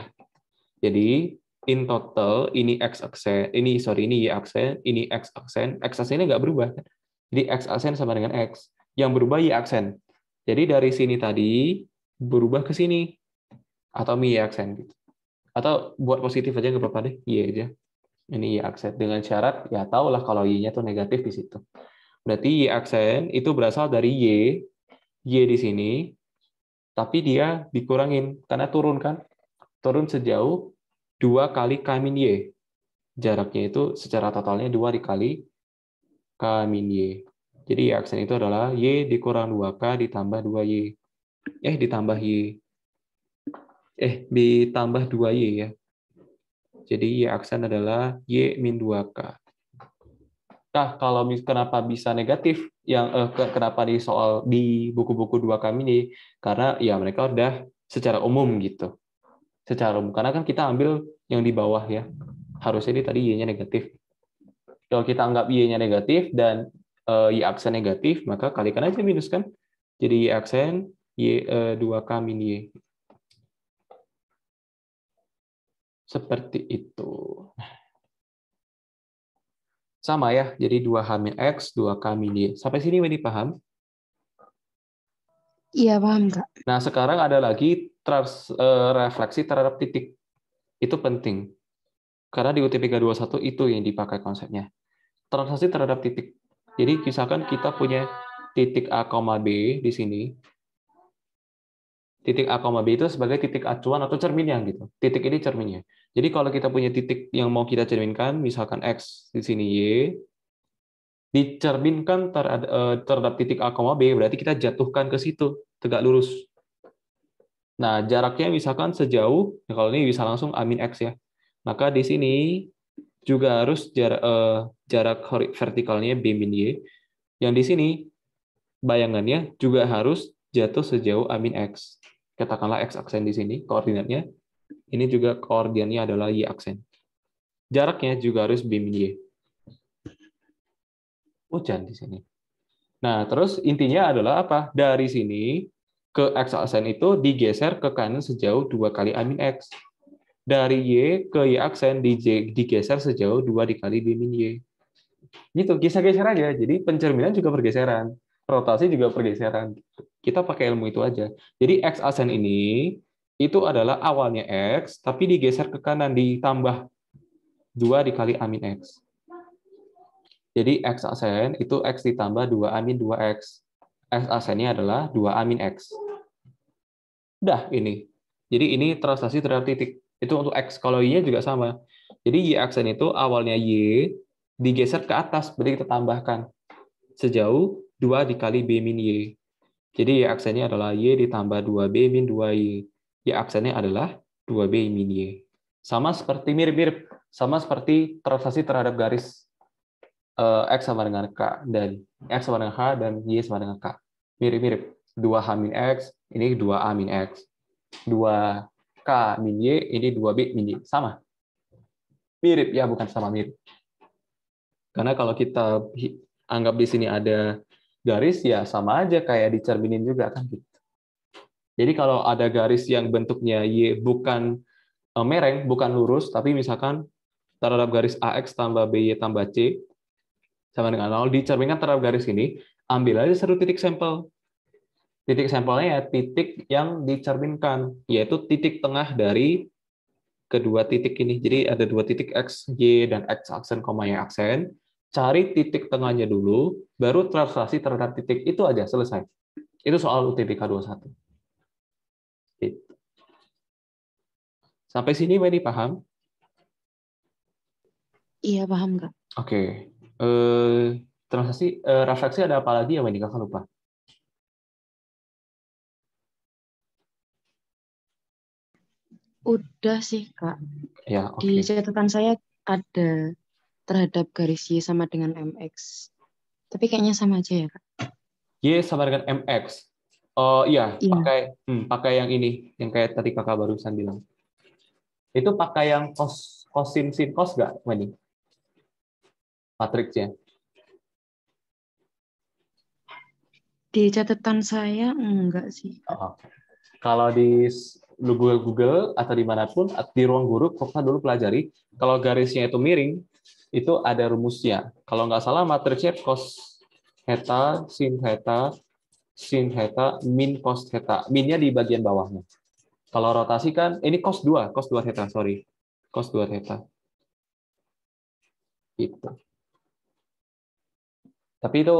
Jadi, in total, ini X aksen, ini Y aksen, ini X aksen. X aksennya nggak berubah. Jadi, X aksen sama dengan X. Yang berubah Y aksen. Jadi, dari sini tadi, berubah ke sini. Atau Y aksen. Gitu. Atau buat positif aja nggak apa-apa deh, Y aja. Ini Y aksen. Dengan syarat, ya tahulah kalau Y-nya tuh negatif di situ. Berarti Y aksen itu berasal dari Y di sini, tapi dia dikurangin. Karena turun kan? Turun sejauh 2 kali K min Y. Jaraknya itu secara totalnya 2 dikali K min Y. Jadi Y aksen itu adalah Y dikurang 2K ditambah 2Y. Ditambah Y. Ditambah 2Y ya. Jadi Y aksen adalah Y min 2K. Nah, kalau kenapa bisa negatif? Kenapa di buku-buku 2K ini? Karena ya mereka udah secara umum gitu. Secara umum. Karena kan kita ambil yang di bawah ya. Harusnya ini tadi Y-nya negatif. Kalau kita anggap Y-nya negatif dan Y aksen negatif, maka kalikan aja minus kan. Jadi Y aksen Y 2K min Y. Seperti itu. Sama ya, jadi 2H min X, 2K min Y. Sampai sini Wendy paham? Iya, paham, Kak. Nah, sekarang ada lagi refleksi terhadap titik. Itu penting. Karena di UTBK 21 itu yang dipakai konsepnya. Translasi terhadap titik. Jadi, misalkan kita punya titik A, B di sini. Titik A, B itu sebagai titik acuan atau cerminnya gitu. Titik ini cerminnya. Jadi kalau kita punya titik yang mau kita cerminkan, misalkan X di sini Y, dicerminkan terhadap titik A, B, berarti kita jatuhkan ke situ, tegak lurus. Nah, jaraknya misalkan sejauh, kalau ini bisa langsung A min X ya. Maka di sini juga harus jarak vertikalnya B min Y. Yang di sini, bayangannya juga harus jatuh sejauh A min X. Katakanlah X aksen di sini, koordinatnya. Ini juga koordinatnya adalah Y aksen. Jaraknya juga harus B min Y. Hujan di sini. Nah, terus intinya adalah apa? Dari sini ke X aksen itu digeser ke kanan sejauh 2 kali A min X. Dari Y ke Y aksen digeser sejauh 2 dikali B min Y. Gitu, geser-geser aja. Jadi pencerminan juga pergeseran. Rotasi juga pergeseran. Kita pakai ilmu itu aja. Jadi X aksen ini itu adalah awalnya X, tapi digeser ke kanan, ditambah 2 dikali A min X. Jadi X aksen itu X ditambah 2A min 2X. X aksennya adalah 2A min X. Udah ini. Jadi ini translasi terhadap titik. Itu untuk X. Kalau Y-nya juga sama. Jadi Y aksen itu awalnya Y digeser ke atas. Berarti kita tambahkan. Sejauh 2 dikali B min Y. Jadi Y aksennya adalah Y ditambah 2B min 2Y. Y aksennya adalah 2B min Y. Sama seperti mirip-mirip. Sama seperti translasi terhadap garis X sama dengan K dan X sama dengan H dan Y sama dengan K. Mirip-mirip. 2H min X, ini 2A min X. 2K min Y, ini 2B min Y. Sama. Mirip ya, bukan sama mirip. Karena kalau kita anggap di sini ada garis, ya sama aja kayak dicerminin juga kan gitu. Jadi kalau ada garis yang bentuknya Y bukan mereng, bukan lurus, tapi misalkan terhadap garis AX tambah BY tambah C sama dengan 0, dicerminkan terhadap garis ini, ambil aja satu titik sampel. Titik sampelnya ya titik yang dicerminkan, yaitu titik tengah dari kedua titik ini. Jadi ada dua titik X, Y, dan X aksen, Y aksen. Cari titik tengahnya dulu, baru translasi terhadap titik. Itu aja, selesai. Itu soal UTBK 21. Gitu. Sampai sini, Wendy paham? Iya, paham, Kak. Oke. Transaksi, refleksi ada apa lagi ya, Wendy? Kakak lupa. Udah sih, Kak. Ya, Di oke. catatan saya ada terhadap garis Y sama dengan MX. Tapi kayaknya sama aja ya, Kak. Y sama dengan MX. Oh iya, Iya. pakai yang ini, yang kayak tadi kakak barusan bilang. Itu pakai yang kosin sin cos nggak, Wendy? Matriksnya. Di catatan saya enggak sih, Kak. Oh. Kalau di Google atau dimanapun, di ruang guru, kakak dulu pelajari, kalau garisnya itu miring, itu ada rumusnya. Kalau nggak salah, matriksnya cos theta, sin theta, min cos theta. Minnya di bagian bawahnya. Kalau rotasi kan, ini cos 2 theta, sorry. Cos 2 theta. Gitu. Tapi itu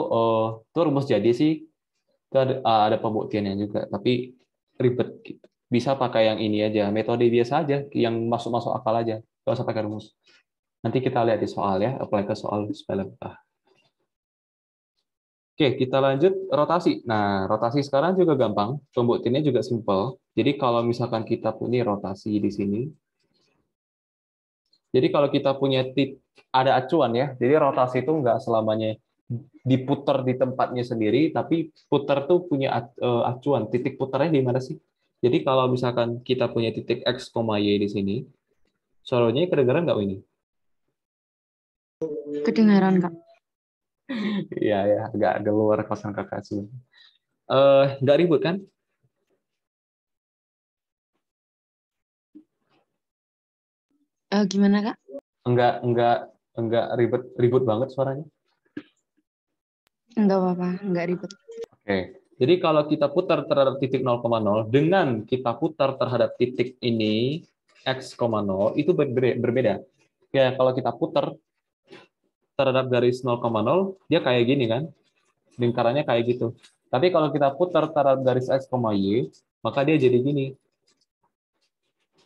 rumus jadi sih, itu ada pembuktiannya juga, tapi ribet gitu. Bisa pakai yang ini aja, metode biasa aja, yang masuk-masuk akal aja. Nggak usah pakai rumus. Nanti kita lihat di soal ya, apply ke soal supaya lebih paham. Oke, kita lanjut rotasi. Nah, rotasi sekarang juga gampang, pembuktiannya juga simple. Jadi kalau misalkan kita punya rotasi di sini, jadi kalau kita punya ada acuan ya, jadi rotasi itu nggak selamanya diputar di tempatnya sendiri, tapi putar tuh punya acuan. Titik putarnya di mana sih? Jadi kalau misalkan kita punya titik X, Y di sini, suaranya kedengaran nggak ini? Kedengaran, Kak. Iya ya, agak luar kosan kakak sih. Nggak ribut kan? Gimana, Kak? Enggak ribet ribut banget suaranya. Enggak apa-apa, enggak ribet. Oke. Jadi kalau kita putar terhadap titik 0,0 dengan kita putar terhadap titik ini x, 0 itu berbeda. Ya, kalau kita putar terhadap garis 0,0 dia kayak gini kan. Lingkarannya kayak gitu. Tapi kalau kita putar terhadap garis x, y, maka dia jadi gini.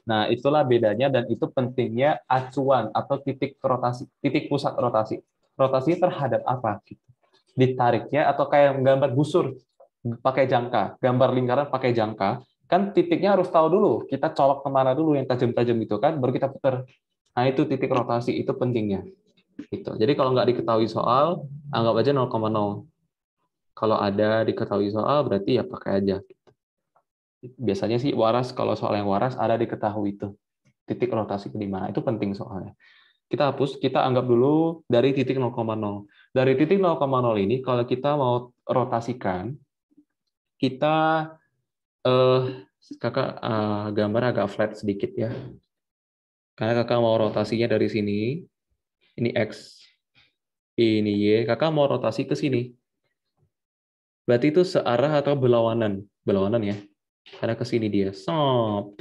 Nah, itulah bedanya dan itu pentingnya acuan atau titik rotasi, titik pusat rotasi. Rotasi terhadap apa? Ditariknya atau kayak gambar busur pakai jangka, gambar lingkaran pakai jangka, kan titiknya harus tahu dulu, kita colok kemana dulu yang tajam-tajam itu kan, baru kita putar. Nah, itu titik rotasi, itu pentingnya. Gitu. Jadi kalau nggak diketahui soal, anggap aja 0,0. Kalau ada diketahui soal, berarti ya pakai aja. Biasanya sih waras, kalau soal yang waras ada diketahui itu. Titik rotasi di mana, itu penting soalnya. Kita hapus, kita anggap dulu dari titik 0,0. Dari titik 0,0 ini, kalau kita mau rotasikan, kita kakak gambar agak flat sedikit ya. Karena kakak mau rotasinya dari sini, ini X, ini Y, kakak mau rotasi ke sini. Berarti itu searah atau berlawanan? Berlawanan ya. Karena ke sini dia. Sop.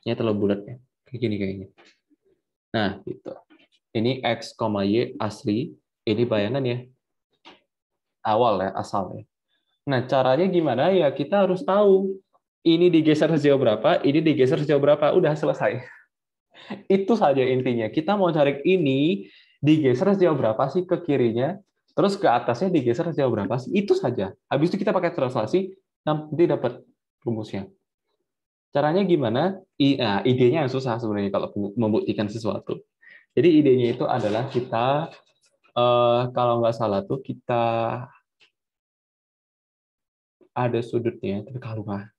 Ini terlalu bulat ya. Kayak gini kayaknya. Nah, gitu. Ini X, Y asli. Ini bayangan ya. Awal ya, asal ya. Nah, caranya gimana? Ya kita harus tahu. Ini digeser sejauh berapa, ini digeser sejauh berapa. Udah selesai. Itu saja intinya. Kita mau cari ini digeser sejauh berapa sih ke kirinya, terus ke atasnya digeser sejauh berapa sih. Itu saja. Habis itu kita pakai translasi, nanti dapat rumusnya. Caranya gimana? Nah, idenya yang susah sebenarnya kalau membuktikan sesuatu. Jadi idenya itu adalah kita, kalau nggak salah tuh kita ada sudutnya, tapi kalau nggak,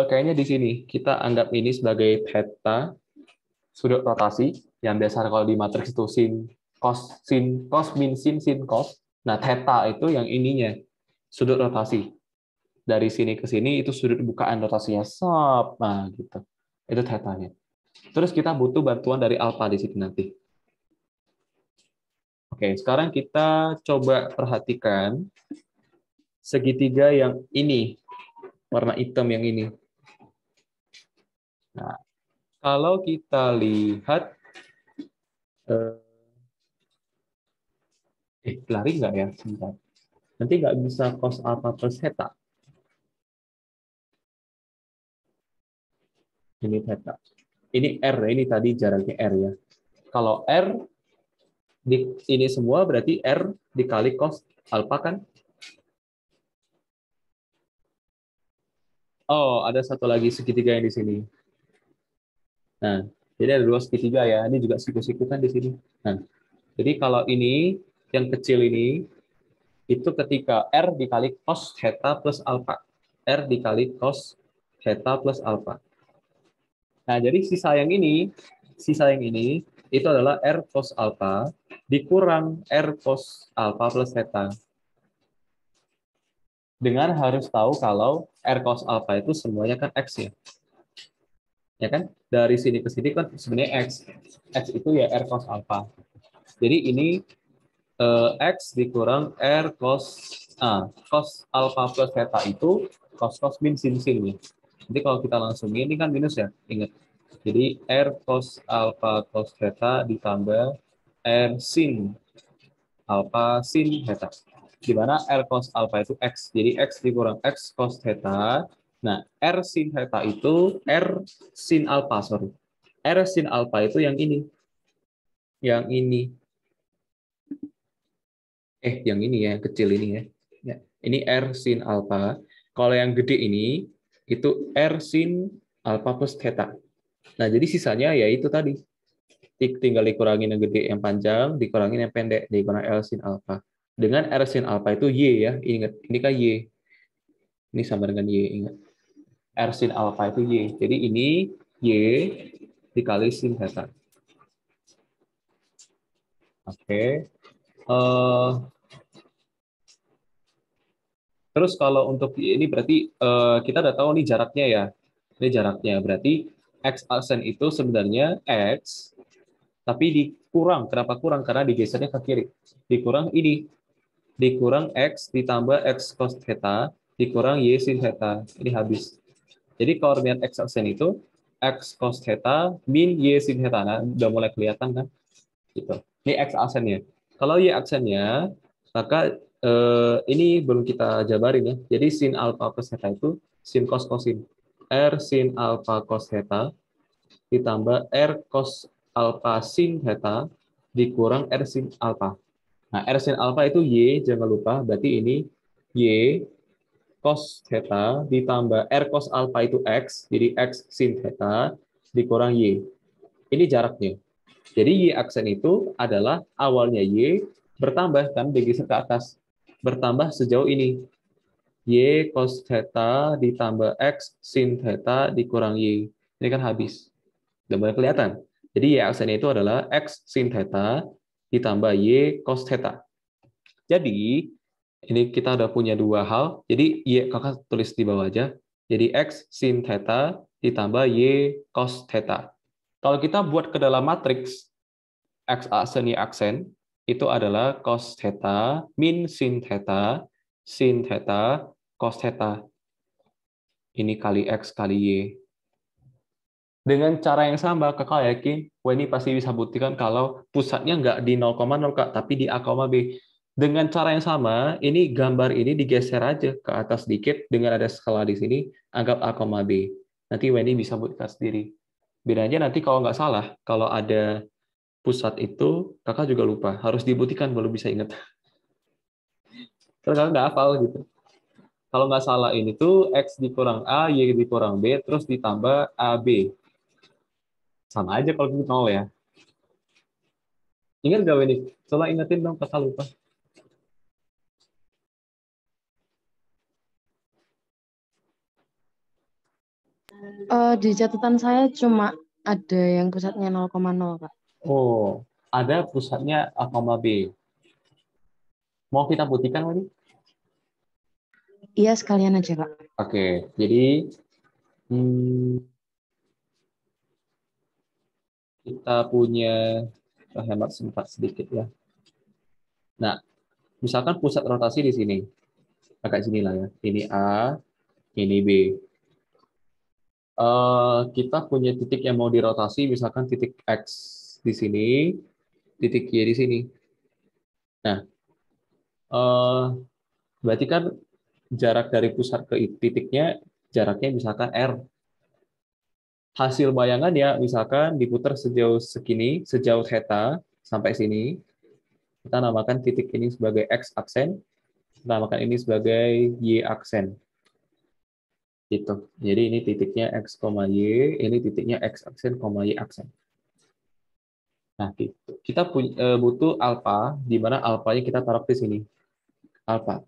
kayaknya di sini kita anggap ini sebagai theta, sudut rotasi yang biasa kalau di matriks itu sin cos min sin cos. Nah, theta itu yang ininya, sudut rotasi. Dari sini ke sini itu sudut bukaan rotasinya. Sop. Nah, gitu. Itu thetanya. Terus kita butuh bantuan dari alfa di sini nanti. Oke, sekarang kita coba perhatikan segitiga yang ini, warna hitam yang ini. Nah, kalau kita lihat, lari nggak ya? Sebentar. Nanti nggak bisa cos alpha plus theta. Ini theta. Ini R, ini tadi jaraknya R ya. Kalau R di ini semua berarti R dikali cos alpha kan? Oh, ada satu lagi segitiga yang di sini. Nah, jadi ada dua segitiga ya. Ini juga siku-siku kan di sini. Nah, jadi kalau ini yang kecil ini itu ketika R dikali cos theta plus alpha. R dikali cos theta plus alpha. Nah, jadi sisa yang ini itu adalah R cos alpha dikurang R cos alpha plus theta. Dengan harus tahu kalau R cos alpha itu semuanya kan X ya. Ya kan? Dari sini ke sini kan sebenarnya X. X itu ya R cos alpha. Jadi ini X dikurang R cos alpha plus theta itu cos min sin ya. Jadi kalau kita langsung ini kan minus ya, ingat. Jadi R cos alpha cos theta ditambah R sin alpha sin theta. Di mana R cos alpha itu X. Jadi X dikurang X cos theta. Nah, R sin theta itu R sin alpha, sorry. R sin alpha itu yang ini. Yang ini. Yang ini ya, yang kecil ini ya. Ya. Ini R sin alpha. Kalau yang gede ini, itu R sin alpha plus theta. Nah, jadi sisanya ya itu tadi. Tinggal dikurangin yang gede, yang panjang, dikurangin yang pendek, dikurang L sin alpha. Dengan R sin alpha itu Y ya, ingat, ini kan Y. Ini sama dengan Y, ingat. R sin alpha itu Y. Jadi ini Y dikali sin theta. Oke. Terus kalau untuk ini berarti kita udah tahu nih jaraknya ya. Ini jaraknya. Berarti X aksen itu sebenarnya X, tapi dikurang. Kenapa kurang? Karena digesernya ke kiri. Dikurang ini. Dikurang X ditambah X cos theta, dikurang Y sin theta. Ini habis. Jadi koordinat X aksen itu X cos theta min Y sin theta. Nah, udah mulai kelihatan kan? Gitu. Ini X aksennya. Kalau Y aksennya, maka ini belum kita jabarin ya. Jadi sin alpha plus theta itu sin cos cosin. R sin alpha cos theta ditambah R cos alpha sin theta dikurang R sin alpha. Nah, R sin alpha itu Y, jangan lupa. Berarti ini Y cos theta ditambah R cos alpha itu X, jadi X sin theta dikurang Y. Ini jaraknya. Jadi Y aksen itu adalah awalnya Y bertambah kan digeser ke atas. Bertambah sejauh ini. Y cos theta ditambah X sin theta dikurang Y. Ini kan habis. Udah mulai kelihatan. Jadi Y aksennya itu adalah X sin theta ditambah Y cos theta. Jadi ini kita udah punya dua hal. Jadi Y kakak tulis di bawah aja. Jadi X sin theta ditambah Y cos theta. Kalau kita buat ke dalam matriks, X aksen Y aksen, itu adalah cos theta min sin theta, cos theta. Ini kali X kali Y. Dengan cara yang sama, kakak yakin, wah ini pasti bisa buktikan kalau pusatnya nggak di 0,0, Kak, tapi di A, B. Dengan cara yang sama, ini gambar ini digeser aja ke atas sedikit dengan ada skala di sini, anggap A, B. Nanti Wendy bisa buktikan sendiri. Bedanya nanti kalau nggak salah, kalau ada pusat itu, kakak juga lupa. Harus dibuktikan baru bisa ingat. Terus kakak nggak hafal gitu. Kalau nggak salah ini tuh X dikurang A, Y dikurang B, terus ditambah AB. Sama aja kalau gitu nol ya. Ingat gak Wendy? Coba ingetin dong, kakak lupa. Di catatan saya cuma ada yang pusatnya 0,0, Kak. Oh. ada pusatnya A, B. Mau kita buktikan lagi? Iya, sekalian aja, Kak. Oke, jadi hmm, kita punya hemat sempat sedikit ya. Nah, misalkan pusat rotasi di sini, agak sini lah ya. Ini A, ini B. Kita punya titik yang mau dirotasi, misalkan titik X di sini, titik Y di sini. Nah, eh, berarti kan jarak dari pusat ke titiknya, jaraknya misalkan R. Hasil bayangan ya, misalkan diputar sejauh segini, sejauh theta sampai sini, kita namakan titik ini sebagai X aksen, kita namakan ini sebagai Y aksen. Gitu. Jadi ini titiknya X, Y, ini titiknya X aksen, Y aksen. Nah, gitu. Kita butuh alfa, di mana alfanya kita taruh di sini. Alfa.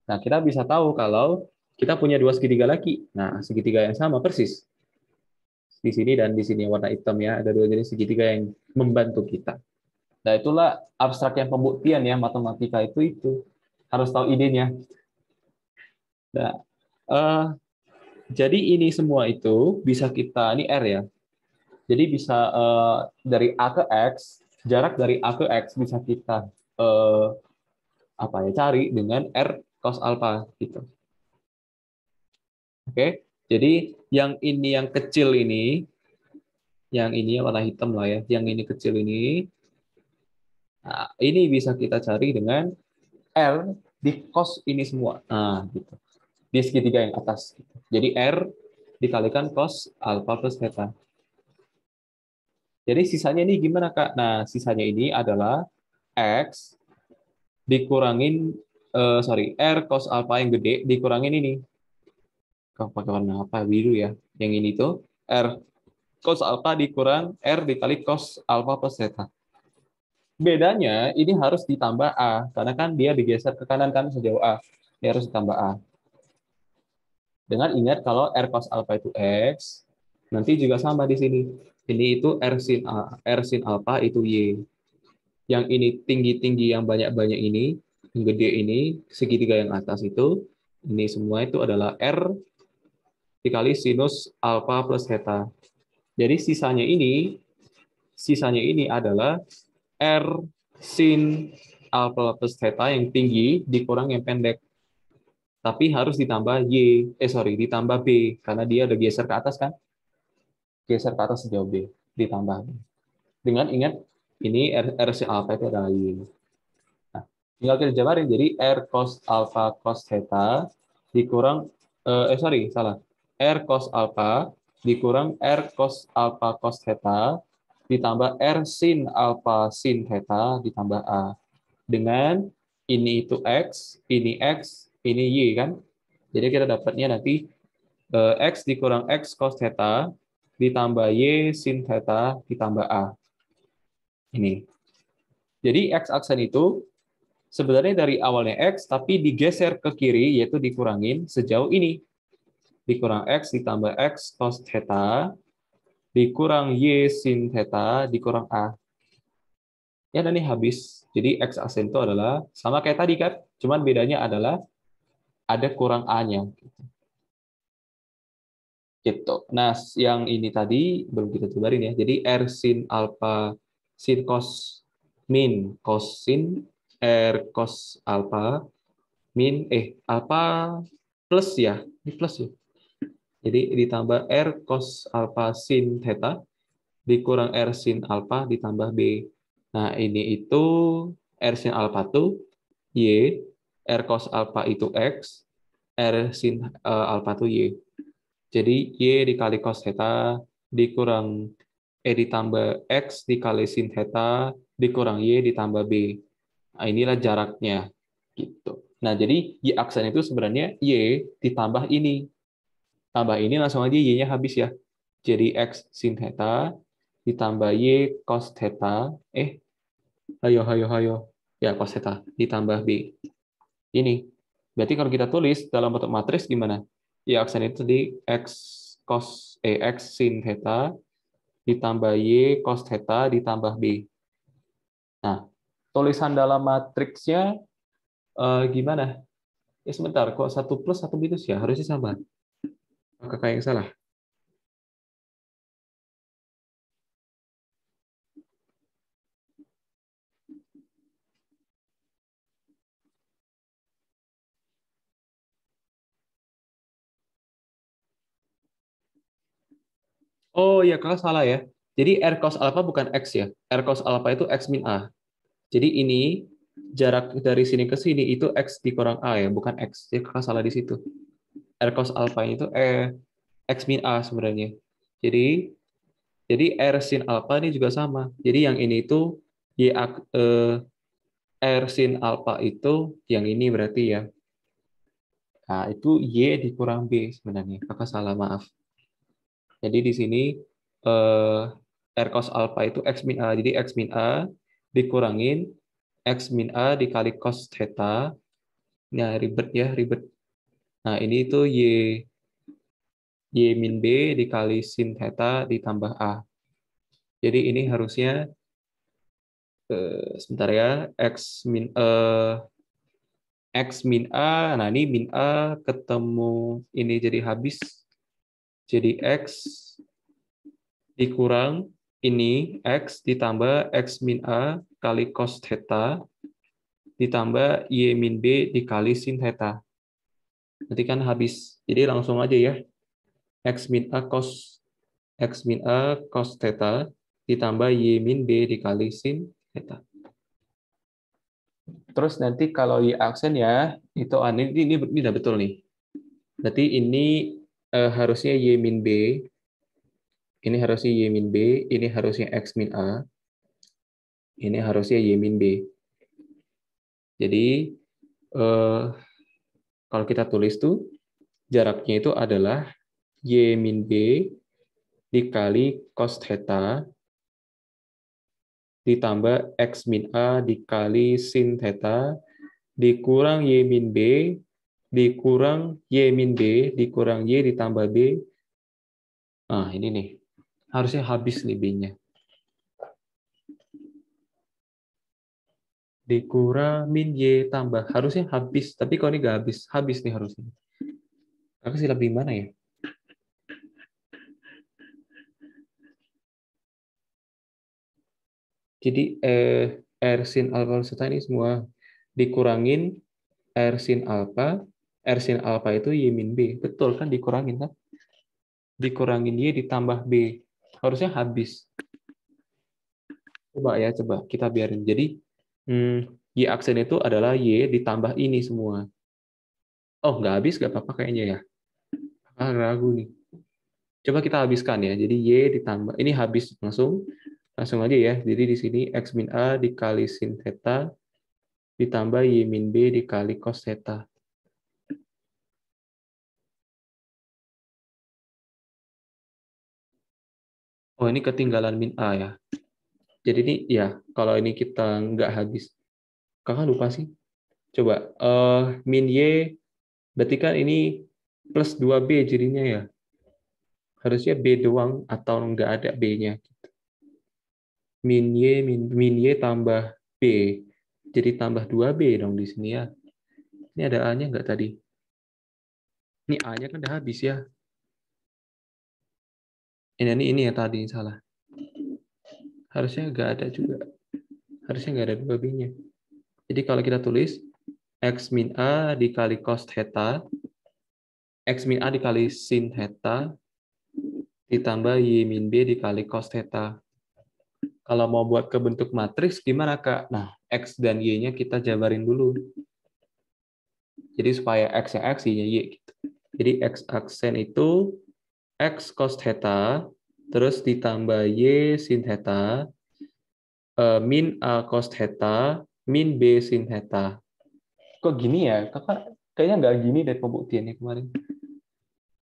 Nah, kita bisa tahu kalau kita punya dua segitiga lagi. Nah, segitiga yang sama persis. Di sini dan di sini warna hitam ya, ada dua jenis segitiga yang membantu kita. Nah, itulah abstrak yang pembuktian ya, matematika itu. Harus tahu idenya. Nah, eh, jadi ini semua itu bisa kita, ini R ya, jadi bisa dari A ke X, jarak dari A ke X bisa kita eh, apa ya cari dengan R cos alpha gitu. Oke. Jadi yang kecil ini, yang ini warna hitam lah ya, yang ini kecil ini, nah, ini bisa kita cari dengan R di cos ini semua. Nah, gitu. Di segitiga yang atas. Jadi R dikalikan cos alpha plus theta. Jadi sisanya ini gimana, Kak? Nah, sisanya ini adalah X dikurangin R cos alpha yang gede dikurangin ini. Kau pakai warna apa? Biru ya. Yang ini tuh R cos alpha dikurang R dikali cos alpha plus theta. Bedanya ini harus ditambah A karena kan dia digeser ke kanan kan sejauh A. Dia harus ditambah A. Dengan ingat kalau R cos alpha itu X, nanti juga sama di sini. Ini itu R sin A, R sin alpha itu Y. Yang ini tinggi-tinggi yang banyak-banyak ini, yang gede ini, segitiga yang atas itu, ini semua itu adalah R dikali sinus alfa plus theta. Jadi sisanya ini adalah R sin alfa plus theta yang tinggi dikurang yang pendek. Tapi harus ditambah ditambah B, karena dia udah geser ke atas kan? Geser ke atas sejauh B, ditambah. Dengan ingat, ini R sin alfa itu adalah Y. Nah, tinggal kita jabarin. Jadi R cos alpha cos theta dikurang salah. R cos alpha dikurang R cos alpha cos theta ditambah R sin alpha sin theta ditambah A. Dengan ini itu X, ini Y kan. Jadi kita dapatnya nanti X dikurang X cos theta ditambah Y sin theta ditambah A. Ini. Jadi X aksen itu sebenarnya dari awalnya X, tapi digeser ke kiri, yaitu dikurangin sejauh ini. Dikurang X ditambah X cos theta, dikurang Y sin theta, dikurang A. Ya, dan ini habis. Jadi X aksen itu adalah sama kayak tadi kan, cuman bedanya adalah ada kurang A-nya. Gitu. Nah, yang ini tadi belum kita cobain ya. Jadi R sin alpha sin cos min cos sin R cos alpha min alpha plus ya. Ini plus ya. Jadi ditambah R cos alpha sin theta dikurang R sin alpha ditambah B. Nah, ini itu R sin alpha itu Y, R cos alpha itu X, R sin alpha itu Y. Jadi Y dikali cos theta dikurang ditambah X dikali sin theta dikurang Y ditambah B. Nah, inilah jaraknya. Gitu. Nah, jadi Y aksen itu sebenarnya Y ditambah ini. Tambah ini langsung aja Y-nya habis ya. Jadi X sin theta ditambah Y cos theta. Hayo. Ya, cos theta ditambah B. Ini. Berarti kalau kita tulis dalam bentuk matriks gimana? Y aksen itu di X sin theta ditambah Y cos theta ditambah B. Nah, tulisan dalam matriksnya gimana? Ya sebentar, kok 1 plus 1 minus ya? Harusnya sama. Kakak yang salah. Oh iya, kakak salah ya. Jadi R cos alpha bukan X ya. R cos alpha itu X min A. Jadi ini jarak dari sini ke sini itu X dikurang A ya, bukan X. Jadi kakak salah di situ. R cos alpha itu X min A sebenarnya. Jadi R sin alpha ini juga sama. Jadi yang ini itu R sin alpha itu yang ini berarti ya. Nah, itu Y dikurang B sebenarnya. Kakak salah, maaf. Jadi di sini eh, R cos alpha itu X min A. Jadi X min A dikurangin X min A dikali cos theta. Nah, ribet ya, ribet. Nah, ini itu Y min B dikali sin theta ditambah A. Jadi ini harusnya, sebentar ya, X min A. Nah, ini min A ketemu ini jadi habis. Jadi X dikurang ini X ditambah X min A kali cos theta ditambah Y min B dikali sin theta. Nanti kan habis. Jadi langsung aja ya. X min A cos theta ditambah Y min B dikali sin theta. Terus nanti kalau Y aksen ya, itu ini udah betul nih. Berarti ini harusnya Y min B, ini harusnya Y min B, ini harusnya X min A, ini harusnya Y min B. Jadi eh, kalau kita tulis tuh jaraknya itu adalah Y min B dikali cos theta ditambah X min A dikali sin theta dikurang Y min B dikurang Y min B dikurang Y ditambah B. Nah, ini nih. Harusnya habis nih B-nya. Dikurang min Y tambah. Harusnya habis. Tapi kalau ini nggak habis. Habis nih harusnya. Kakak silap di mana ya? Jadi R sin alpha serta ini semua dikurangin R sin alpha itu Y min B. Betul kan dikurangin kan? Dikurangin Y ditambah B. Harusnya habis. Coba ya, coba kita biarin. Jadi Y aksen itu adalah Y ditambah ini semua. Oh, nggak habis, nggak apa-apa kayaknya ya. Ah, ragu nih. Coba kita habiskan ya. Jadi Y ditambah, ini habis langsung. Langsung aja ya. Jadi di sini X min A dikali sin theta ditambah Y min B dikali cos theta. Oh, ini ketinggalan min A ya. Jadi ini ya, kalau ini kita nggak habis. Kakak lupa sih. Coba, min Y, berarti kan ini plus 2B jadinya ya. Harusnya B doang atau nggak ada B-nya. Min Y tambah B. Jadi tambah 2B dong di sini ya. Ini ada A-nya nggak tadi? Ini A-nya kan udah habis ya. Ini ya tadi salah. Harusnya nggak ada juga. Harusnya nggak ada 2B-nya. Jadi kalau kita tulis X min A dikali cos theta, X min A dikali sin theta, ditambah Y min B dikali cos theta. Kalau mau buat ke bentuk matriks, gimana, Kak? Nah, X dan Y-nya kita jabarin dulu. Jadi supaya X-nya X, Y-nya Y. Gitu. Jadi X aksen itu X cos theta, terus ditambah Y sin theta, min A cos theta, min B sin theta. Kok gini ya? Kakak kayaknya nggak gini deh pembuktiannya kemarin.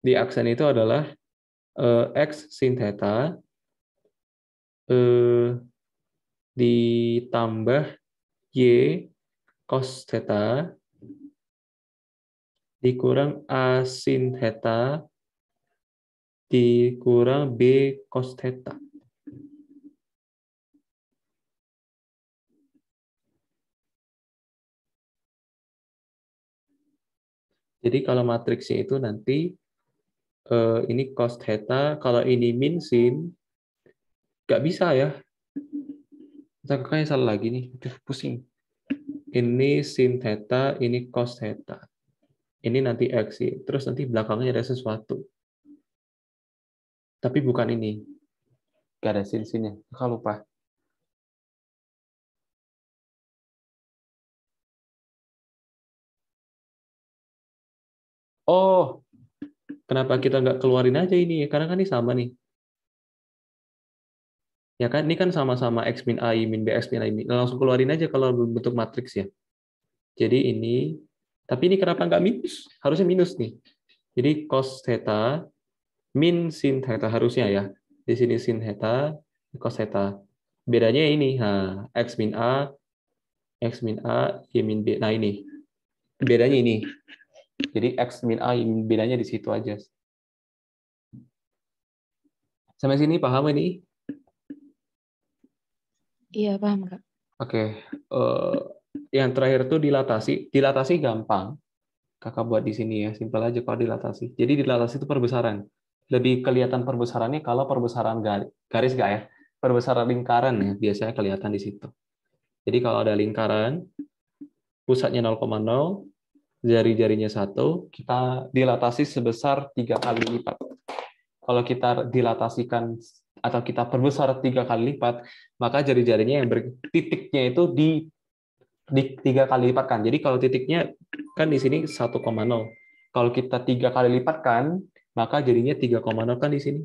Di aksen itu adalah X sin theta ditambah Y cos theta dikurang A sin theta dikurang B cos theta. Jadi kalau matriksnya itu nanti ini cos theta, kalau ini min sin, nggak bisa ya. Kakaknya salah lagi nih, aduh, pusing. Ini sin theta, ini cos theta. Ini nanti x sih, terus nanti belakangnya ada sesuatu. Tapi bukan ini. Nggak ada sin-sinnya, kakak lupa. Oh, kenapa kita nggak keluarin aja ini? Karena kan ini sama nih. Ya kan, ini kan sama-sama X min A, Y min B, X min A, Y min. Langsung keluarin aja kalau bentuk matriks ya. Jadi ini, tapi ini kenapa nggak minus? Harusnya minus nih. Jadi cos theta min sin theta harusnya ya. Di sini sin theta, cos theta. Bedanya ini, X min A, X min A, Y min B. Nah ini, bedanya ini. Jadi X min A, Y min bedanya di situ aja. Sampai sini paham ini? Iya, paham, Kak. Oke, yang terakhir tuh dilatasi. Dilatasi gampang. Kakak buat di sini ya, simpel aja kalau dilatasi. Jadi dilatasi itu perbesaran. Lebih kelihatan perbesarannya kalau perbesaran garis nggak ya? Perbesaran lingkaran ya, biasanya kelihatan di situ. Jadi kalau ada lingkaran, pusatnya 0,0, jari-jarinya 1, kita dilatasi sebesar 3 kali lipat. Kalau kita dilatasikan atau kita perbesar 3 kali lipat, maka jari-jarinya yang bertitiknya itu di 3 kali lipat kan. Jadi kalau titiknya kan di sini 1,0. Kalau kita 3 kali lipatkan, maka jadinya 3,0 kan di sini.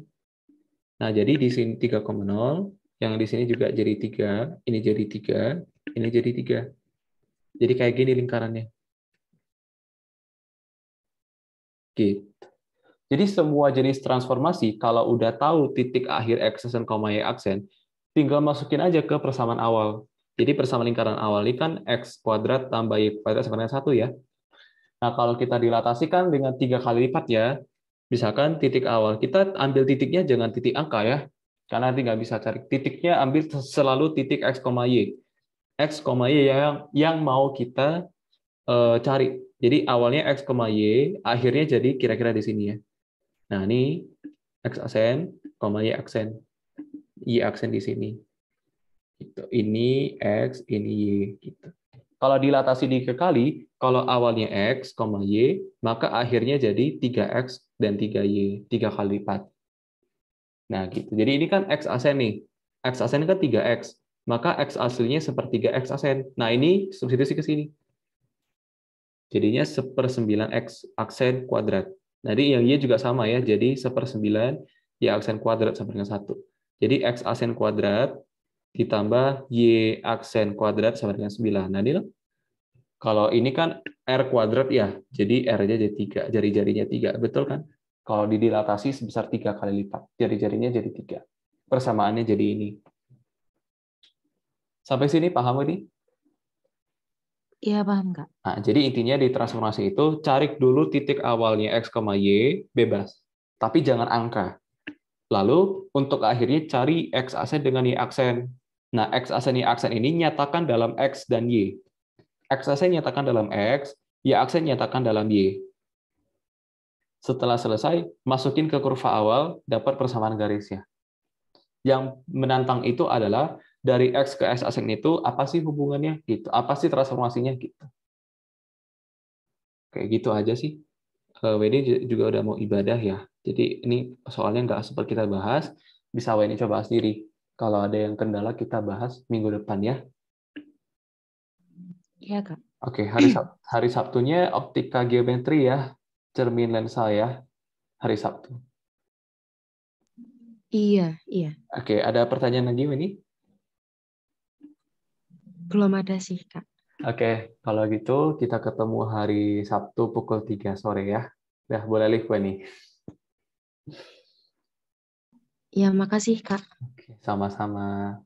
Nah, jadi di sini 3,0, yang di sini juga jadi 3, ini jadi 3, ini jadi 3. Jadi kayak gini lingkarannya. Gitu. Jadi semua jenis transformasi, kalau udah tahu titik akhir X aksen, Y aksen, tinggal masukin aja ke persamaan awal. Jadi persamaan lingkaran awal ini kan X kuadrat tambah Y kuadrat sama dengan 1 ya. Nah, kalau kita dilatasikan dengan 3 kali lipat ya, misalkan titik awal, kita ambil titiknya jangan titik angka ya, karena nanti nggak bisa cari. Titiknya ambil selalu titik X, Y. X, Y yang mau kita cari. Jadi awalnya X, Y, akhirnya jadi kira-kira di sini ya. Nah, ini X aksen, Y aksen. Y aksen di sini. Gitu. Ini X, ini Y. Gitu. Kalau dilatasi 3 kali, kalau awalnya X, Y, maka akhirnya jadi 3X dan 3Y, 3 kali lipat. Nah, gitu. Jadi ini kan X aksen nih. X aksen kan 3X. Maka X aslinya sepertiga X aksen. Nah, ini substitusi ke sini. Jadinya 1/9X aksen kuadrat. Jadi yang Y juga sama ya. Jadi 1/9 Y aksen kuadrat sama dengan 1. Jadi X aksen kuadrat ditambah Y aksen kuadrat sama dengan 9. Nah, ini loh. Kalau ini kan R kuadrat ya, jadi R-nya jadi 3, jari-jarinya 3, betul kan? Kalau didilatasi sebesar 3 kali lipat, jari-jarinya jadi 3. Persamaannya jadi ini. Sampai sini paham ini? Iya, paham, Kak. Nah, jadi intinya di transformasi itu, cari dulu titik awalnya X, Y, bebas. Tapi jangan angka. Lalu, untuk akhirnya cari X aksen dengan Y aksen. Nah, X aksen, Y aksen ini nyatakan dalam X dan Y. X aksen nyatakan dalam X, Y aksen nyatakan dalam Y. Setelah selesai, masukin ke kurva awal, dapat persamaan garisnya. Yang menantang itu adalah dari X ke S aksen itu apa sih hubungannya gitu, apa sih transformasinya gitu. Kayak gitu aja sih. WD juga udah mau ibadah ya. Jadi ini soalnya nggak sempat kita bahas, bisa WD coba sendiri. Kalau ada yang kendala kita bahas minggu depan ya. Iya, Kak. Oke, hari Sabtunya optika geometri ya, cermin lensa ya, hari Sabtu. Iya, iya. Oke, ada pertanyaan lagi ini? Belum ada sih, Kak. Oke, kalau gitu kita ketemu hari Sabtu pukul 3 sore ya. Udah boleh live nih. Iya, makasih, Kak. Oke, sama-sama.